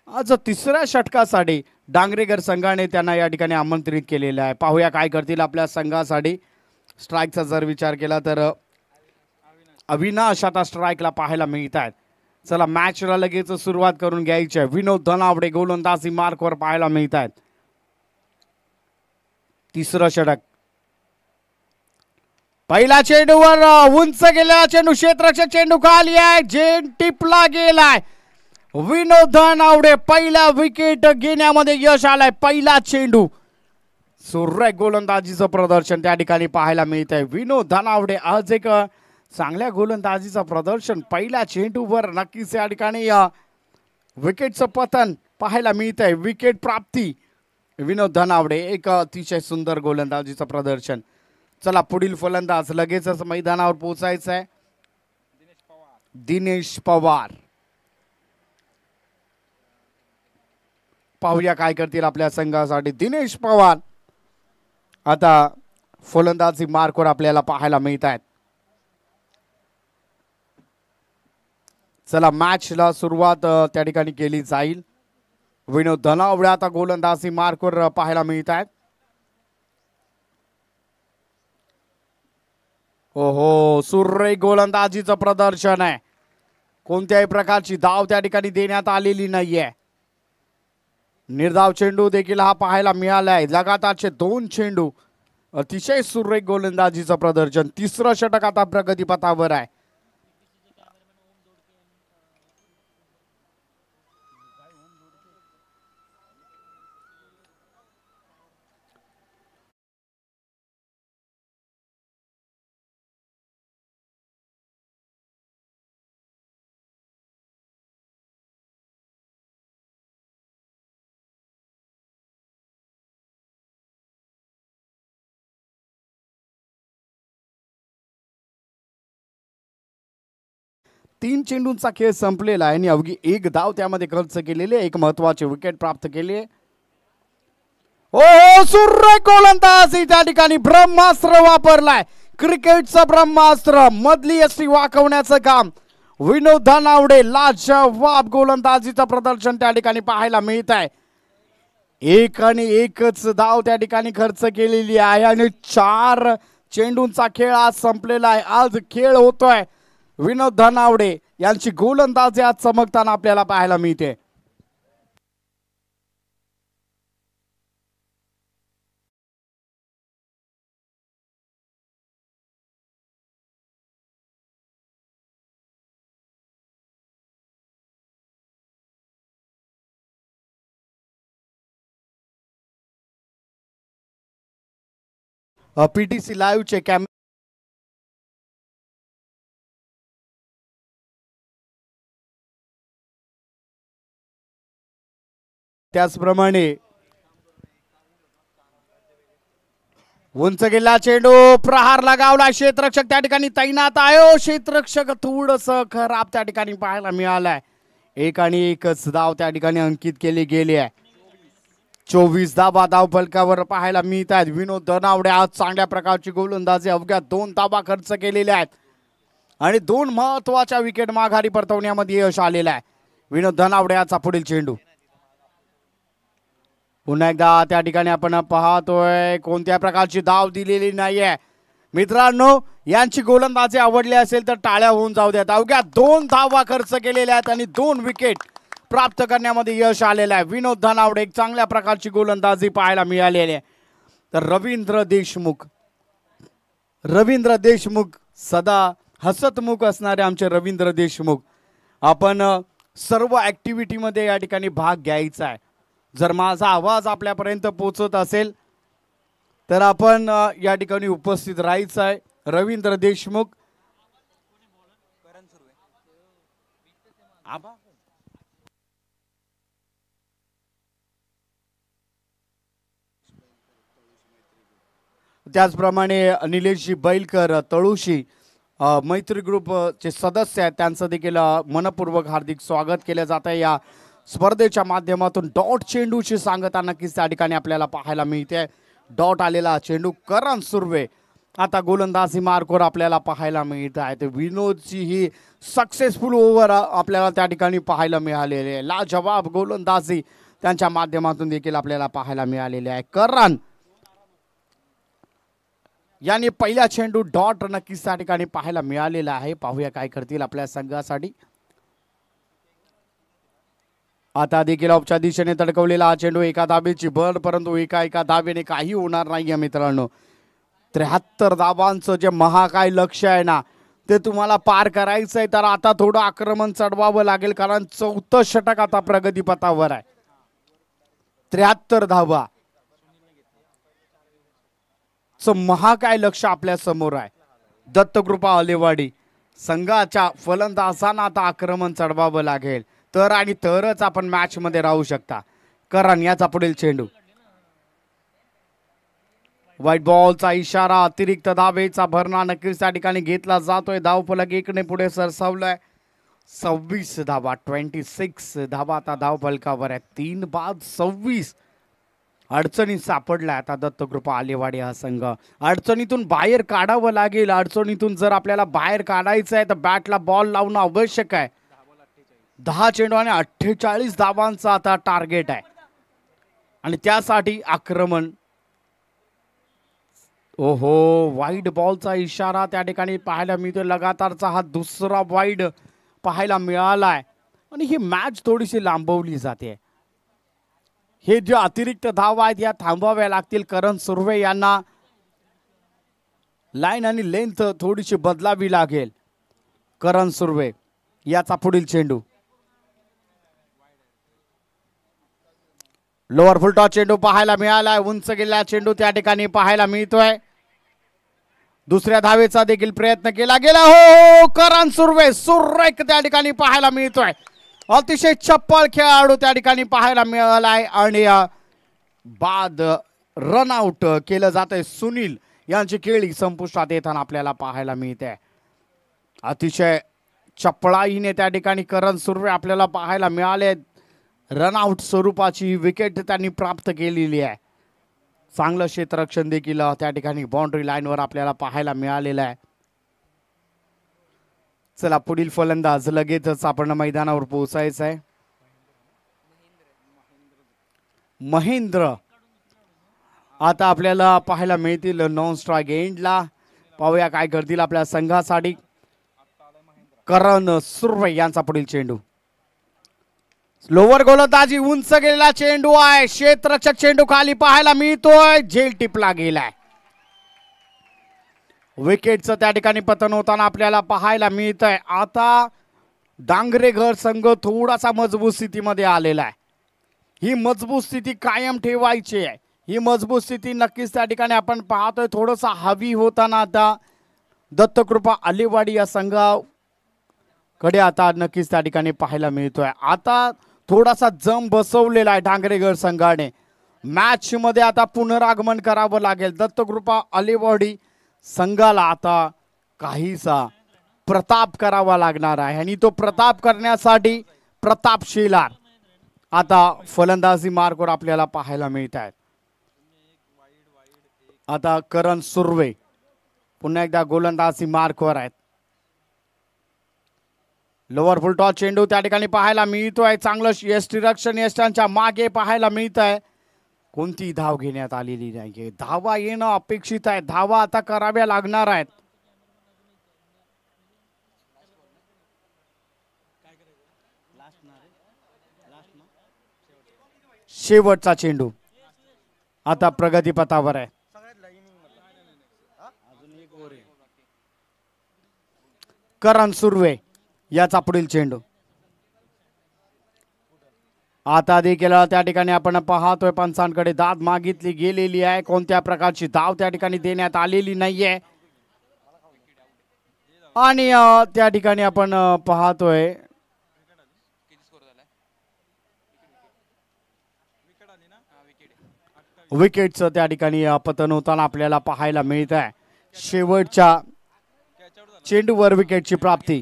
आज तिसऱ्या षटकासाठी डांगरेकर संघाने त्यांना या ठिकाणी आमंत्रित केलेलं आहे. पाहूया काय करतील आपल्या संघासाठी. स्ट्राईकचा जर विचार केला तर अविनाश आता स्ट्राईकला पाहायला मिळत आहेत. चला मॅचला लगेच सुरुवात करून घ्यायची आहे. विनोद धनावडे गोलंदाजी मार्कवर पाहायला मिळत आहेत. तिसरं षटक. पहिला चेंडूवर उंच गेलेला चेंडू क्षेत्ररक्षक चेंडू खाली आहे. जेन टिपला गेलाय. विनोद धनावडे पहिला विकेट घेण्यामध्ये यश आलाय. पहिला चेंडू सुरेख गोलंदाजीचं प्रदर्शन त्या ठिकाणी पाहायला मिळत आहे. विनोद धनावडे आज एक चांगल्या गोलंदाजीचं प्रदर्शन. पहिल्या चेंडूवर नक्कीच या ठिकाणी विकेटचं पतन पाहायला मिळत आहे. विकेट प्राप्ती विनोद धनावडे एक अतिशय सुंदर गोलंदाजीचं प्रदर्शन. चला पुढील फलंदाज लगेचच मैदानावर पोहोचायचं आहे. दिनेश पवार. पाहूया काय करतील आपल्या संघासाठी दिनेश पवार. आता फलंदाजी मार्कवर आपल्याला पाहायला मिळत आहेत. चला मॅचला सुरुवात त्या ठिकाणी केली जाईल. विनोद धनावडे आता गोलंदाजी मार्कवर पाहायला मिळत आहेत. ओहो सुरेख गोलंदाजीचं प्रदर्शन आहे. कोणत्याही प्रकारची धाव त्या ठिकाणी देण्यात आलेली नाहीये. निर्धाव चेंडू देखील हा पाहायला मिळालाय. लगातारचे 2 चेंडू. अतिशय सुरेख गोलंदाजीचं प्रदर्शन. तिसरं षटक आता प्रगतीपथावर आहे. तीन चेंडूंचा खेळ संपलेला आहे आणि अवघी 1 धाव त्यामध्ये खर्च केलेली. एक महत्वाचे विकेट प्राप्त केले. ओ सुरेख गोलंदाजी त्या ठिकाणी ब्रह्मास्त्र वापरलाय. क्रिकेटचं ब्रह्मास्त्र मधली यष्टी वाकवण्याचं काम विनोद धनावडे. लाजवाब गोलंदाजीचं प्रदर्शन त्या ठिकाणी पाहायला मिळत आहे. 1 आणि 1च धाव त्या ठिकाणी खर्च केलेली आहे आणि 4 चेंडूंचा खेळ आज संपलेला आहे. आज खेळ होतोय. विनोद धनावडे यांची गोलंदाजी आज चमकताना आपल्याला पाहायला मिळते. पीटीसी लाईव्हचे कॅमेरा त्याचप्रमाणे उंच गेला चेंडू प्रहार लगावला. क्षेत्ररक्षक त्या ठिकाणी तैनात आहे. क्षेत्ररक्षक थोडस खराब त्या ठिकाणी पाहायला मिळालाय. 1 आणि 1च धाव त्या ठिकाणी अंकित केली गेली आहे. 24 धावा धाव फलकावर पाहायला मिळत आहेत. विनोद धनावडे आज चांगल्या प्रकारची गोलंदाजी. अवघ्या 2 धावा खर्च केलेल्या आहेत आणि 2 महत्वाच्या विकेट माघारी परतवण्यामध्ये यश आलेलं आहे. विनोद धनावडे याचा पुढील चेंडू. पुन्हा एकदा त्या ठिकाणी आपण पाहतोय कोणत्या प्रकारची धाव दिलेली नाहीये. मित्रांनो यांची गोलंदाजी आवडली असेल तर टाळ्या होऊन जाऊ द्यात. अवघ्या 2 धावा खर्च केलेल्या आहेत आणि 2 विकेट प्राप्त करण्यामध्ये यश आलेलं आहे. विनोद धनावडे एक चांगल्या प्रकारची गोलंदाजी पाहायला मिळालेली आहे. तर रवींद्र देशमुख सदा हसतमुख असणारे आमचे रवींद्र देशमुख. आपण सर्व ऍक्टिव्हिटीमध्ये या ठिकाणी भाग घ्यायचा आहे. जर माझा आवाज आपल्यापर्यंत पोहोचत असेल तर आपण या ठिकाणी उपस्थित राहायचं आहे. रवींद्र देशमुख त्याचप्रमाणे निलेशजी बैलकर तळुशी मैत्री ग्रुपचे सदस्य आहेत. त्यांचं देखील मनपूर्वक हार्दिक स्वागत केलं जात आहे. या स्पर्धेच्या माध्यमातून डॉट चेंडूची सांगता नक्कीच त्या ठिकाणी आपल्याला पाहायला मिळते. डॉट आलेला चेंडू करण सुर्वे आता गोलंदाजी मार्कवर आपल्याला पाहायला मिळत आहे. तर विनोदची ही सक्सेसफुल ओव्हर आपल्याला त्या ठिकाणी पाहायला मिळालेली आहे. लाजवाब गोलंदाजी त्यांच्या माध्यमातून देखील आपल्याला पाहायला मिळालेली आहे. करण यांनी पहिला चेंडू डॉट नक्कीच त्या ठिकाणी पाहायला मिळालेला आहे. पाहूया काय करतील आपल्या संघासाठी. आता देखील ऑफच्या दिशेने तडकवलेला हा चेंडू एका धाबेची भर, परंतु एका धाबेने काही होणार नाहीये मित्रांनो. 73 धाबांचं जे महाकाय लक्ष्य आहे ना ते तुम्हाला पार करायचं आहे, तर आता थोडं आक्रमण चढवावं लागेल, कारण 4थं षटक आता प्रगतीपथावर आहे. 73 धाबा महाकाय लक्ष्य आपल्या समोर आहे. दत्तकृपा अलेवाडी संघाच्या फलंदाजांना आता आक्रमण चढवावं लागेल, तर आणि तरच आपण मॅच मध्ये राहू शकता. करण याचा पुढील चेंडू, व्हाईट बॉलचा इशारा, अतिरिक्त धावेचा भरणा नक्कीच त्या ठिकाणी घेतला जातोय. धावफलक 1 ने पुढे सरसावलाय. 26 धावा, 26 धावा आता धावफलकावर आहे. 3 बाद 26. अडचणीत सापडलाय आता दत्तकृपा आलेवाडी हा संघ. अडचणीतून बाहेर काढावं लागेल. अडचणीतून जर आपल्याला बाहेर काढायचं आहे तर बॅटला बॉल लावणं आवश्यक आहे. 10 चेंडू आणि 48 धावांचा आता टार्गेट आहे आणि त्यासाठी आक्रमण. ओहो, वाईड बॉलचा इशारा त्या ठिकाणी पाहायला मिळतोय. लगातारचा हा दुसरा वाईड पाहायला मिळालाय आणि ही मॅच थोडीशी लांबवली जाते. हे जे अतिरिक्त धाव आहेत या थांबवाव्या लागतील. करण सुर्वे यांना लाईन आणि लेंथ थोडीशी बदलावी लागेल. करण सुर्वे याचा पुढील चेंडू, लोअर फुलटॉस चेंडू पाहायला मिळालाय. उंच गेलेला चेंडू त्या ठिकाणी पाहायला मिळतोय. दुसऱ्या धावेचा देखील प्रयत्न केला गेला. हो, करण सुर्वे सुरेख त्या ठिकाणी पाहायला मिळतोय. अतिशय चप्पल खेळाडू त्या ठिकाणी पाहायला मिळालाय आणि बाद रन आउट केलं जातंय. सुनील यांची खेळी संपुष्टात येताना आपल्याला पाहायला मिळते. अतिशय चपळाईने त्या ठिकाणी करण सुर्वे आपल्याला पाहायला मिळाले. रनआउट स्वरूपाची विकेट त्यांनी प्राप्त केलेली आहे. चांगलं क्षेत्ररक्षण देखील त्या ठिकाणी बाउंड्री लाईनवर आपल्याला पाहायला मिळालेलं आहे. चला पुढील फलंदाज लगेचच आपण मैदानावर पोहोचायचं आहे. महेंद्र आता आपल्याला पाहायला मिळतील नॉन स्ट्राईक एंडला. पाहूया काय करतील आपल्या संघासाठी. करण सुर्वे यांचा पुढील चेंडू, लोवर गोलंदाजी, उंच गेलेला चेंडू आहे. क्षेत्ररक्षक चेंडू खाली पाहायला मिळतोय. झेल टिपला गेलाय. विकेटचं त्या ठिकाणी पतन होताना आपल्याला पाहायला मिळत आहे. आता डांगरेघर संघ थोडासा मजबूत स्थितीमध्ये आलेला आहे. ही मजबूत स्थिती कायम ठेवायची आहे. ही मजबूत स्थिती नक्कीच त्या ठिकाणी आपण पाहतोय थोडंसं हवी होताना आता दत्तकृपा आलेवाडी या संघाकडे आता नक्कीच त्या ठिकाणी पाहायला मिळतोय. आता थोडासा जम बसवलेला आहे डांगरेघर संघाने. मॅच मध्ये आता पुनरागमन करावं लागेल. दत्तकृपा आलेवाडी संघाला आता काहीसा प्रताप करावा लागणार आहे आणि तो प्रताप करण्यासाठी प्रताप शेलार आता फलंदाजी मार्कवर आपल्याला पाहायला मिळत आहेत. आता करण सुर्वे पुन्हा एकदा गोलंदाजी मार्कवर आहेत. लोअर फुलटॉस चेंडू त्या ठिकाणी पाहायला मिळतोय. चांगलं यष्टीरक्षण यष्टांच्या मागे पाहायला मिळत आहे. कोणती धाव घेण्यात आलेली नाहीये. धावा येणं अपेक्षित आहे. धावा आता कराव्या लागणार आहेत. शेवटचा चेंडू आता प्रगतीपथावर आहे. करण सुर्वे याचा पुढील चेंडू, आता देखील त्या ठिकाणी आपण पाहतोय पंचांकडे दाद मागितली गेलेली आहे. कोणत्या प्रकारची धाव त्या ठिकाणी देण्यात आलेली नाहीये आणि त्या ठिकाणी आपण पाहतोय विकेटचं त्या ठिकाणी पतन होताना आपल्याला पाहायला मिळत आहे. शेवटच्या चेंडूवर विकेटची प्राप्ती.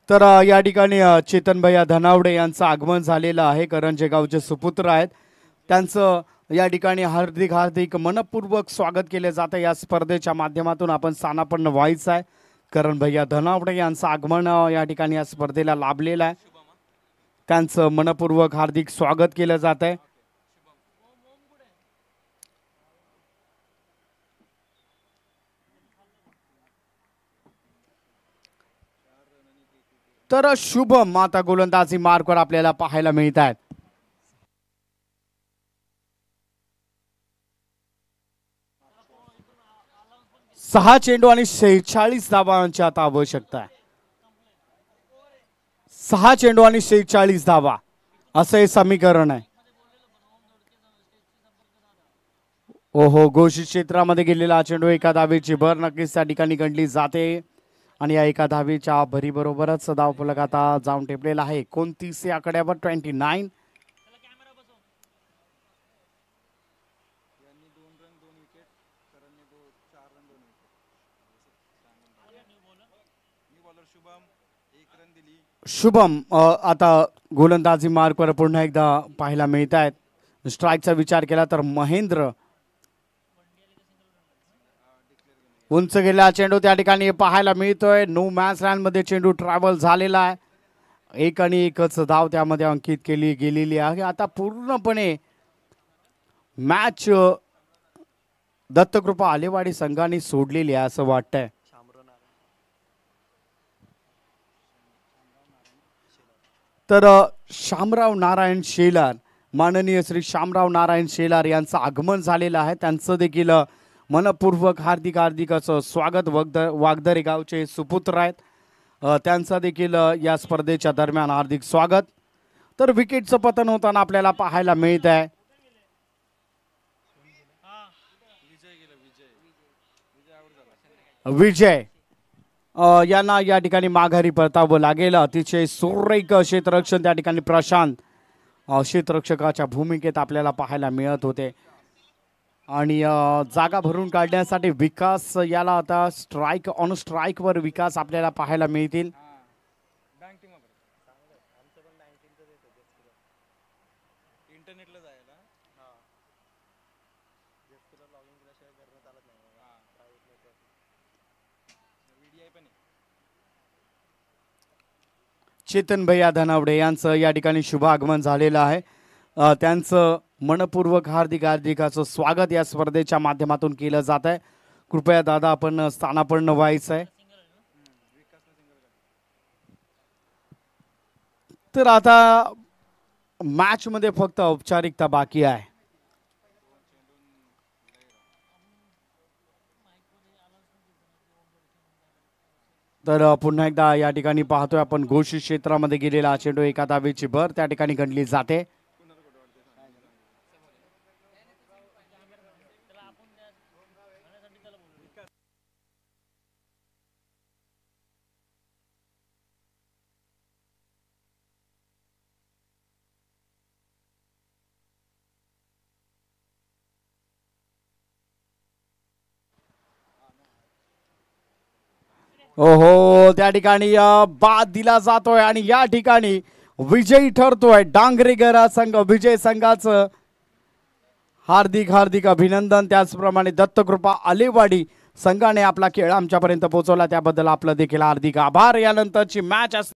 तर या ठिकाणी चेतन भैया धनावडे यांचं आगमन झालेलं आहे. करंजे गावचे सुपुत्र आहेत. त्यांचं या ठिकाणी हार्दिक मनपूर्वक स्वागत केले जातं. या स्पर्धेच्या माध्यमातून आपण स्थानापन्न व्हायचं आहे. करण भैया धनावडे यांचं आगमन या ठिकाणी या स्पर्धेला लाभलेलं आहे. त्यांचं मनपूर्वक हार्दिक स्वागत केलं जात आहे. तर शुभम आता गोलंदाजी मार्कवर आपल्याला पाहायला मिळत आहेत. सहा चेंडू आणि 46 धावांची आता आवश्यकता आहे. 6 चेंडू आणि 46 धावा असं हे समीकरण आहे. ओहो, घोषित क्षेत्रामध्ये गेलेला चेंडू एका धावेची भर नक्कीच त्या ठिकाणी गणली जाते आणि या एका धावेच्या भरीबरोबरच धावफलक आता जाऊन टेपलेला आहे 29 या आकड्यावर 29. शुभम आता गोलंदाजी मार्कवर पुन्हा एकदा पाहायला मिळत आहेत. स्ट्राईकचा विचार केला तर महेंद्र उंच गेला चेंडू त्या ठिकाणी पाहायला मिळतोय. नो मॅच लँड मध्ये चेंडू ट्रॅव्हल झालेला आहे. 1 आणि 1च धाव त्यामध्ये अंकित केली गेलेली आहे. आता पूर्णपणे मॅच दत्तकृपा आलेवाडी संघाने सोडलेली आहे असं वाटतंय. तर शामराव नारायण शेलार, माननीय श्री शामराव नारायण शेलार यांचं आगमन झालेलं आहे. त्यांचं देखील मनपूर्वक हार्दिक हार्दिक असं स्वागत. वागदरे गावचे सुपुत्र आहेत, त्यांचं देखील या स्पर्धेच्या दरम्यान हार्दिक स्वागत. तर विकेटचं पतन होताना आपल्याला पाहायला मिळत आहे. विजय यांना या ठिकाणी माघारी परतावं लागेल. अतिशय सुरेख क्षेत्ररक्षण त्या ठिकाणी प्रशांत क्षेत्ररक्षकाच्या भूमिकेत आपल्याला पाहायला मिळत होते आणि जागा भरून काढण्यासाठी विकास याला आता स्ट्राईक ऑन स्ट्राईक वर विकास आपल्याला पाहायला मिळतील. चेतन भैया धनावडे यांचं या ठिकाणी शुभ आगमन झालेलं आहे. त्यांचं मनपूर्वक हार्दिक हार्दिक असं स्वागत या स्पर्धेच्या माध्यमातून केलं जात आहे. कृपया दादा आपण स्थानापन्न व्हायचं आहे. तर आता मॅच मध्ये फक्त औपचारिकता बाकी आहे. तर पुन्हा एकदा या ठिकाणी पाहतोय आपण घोषित क्षेत्रामध्ये गेलेला चेंडू एका धावेची भर त्या ठिकाणी गणली जाते. ओहो, त्या ठिकाणी बाद दिला जातोय आणि या ठिकाणी विजयी ठरतोय डांगरेकर संघ. विजय संघाचं हार्दिक हार्दिक अभिनंदन. त्याचप्रमाणे दत्तकृपा आलेवाडी संघाने आपला खेळ आमच्यापर्यंत पोहोचवला त्याबद्दल आपलं देखील हार्दिक आभार. यानंतरची मॅच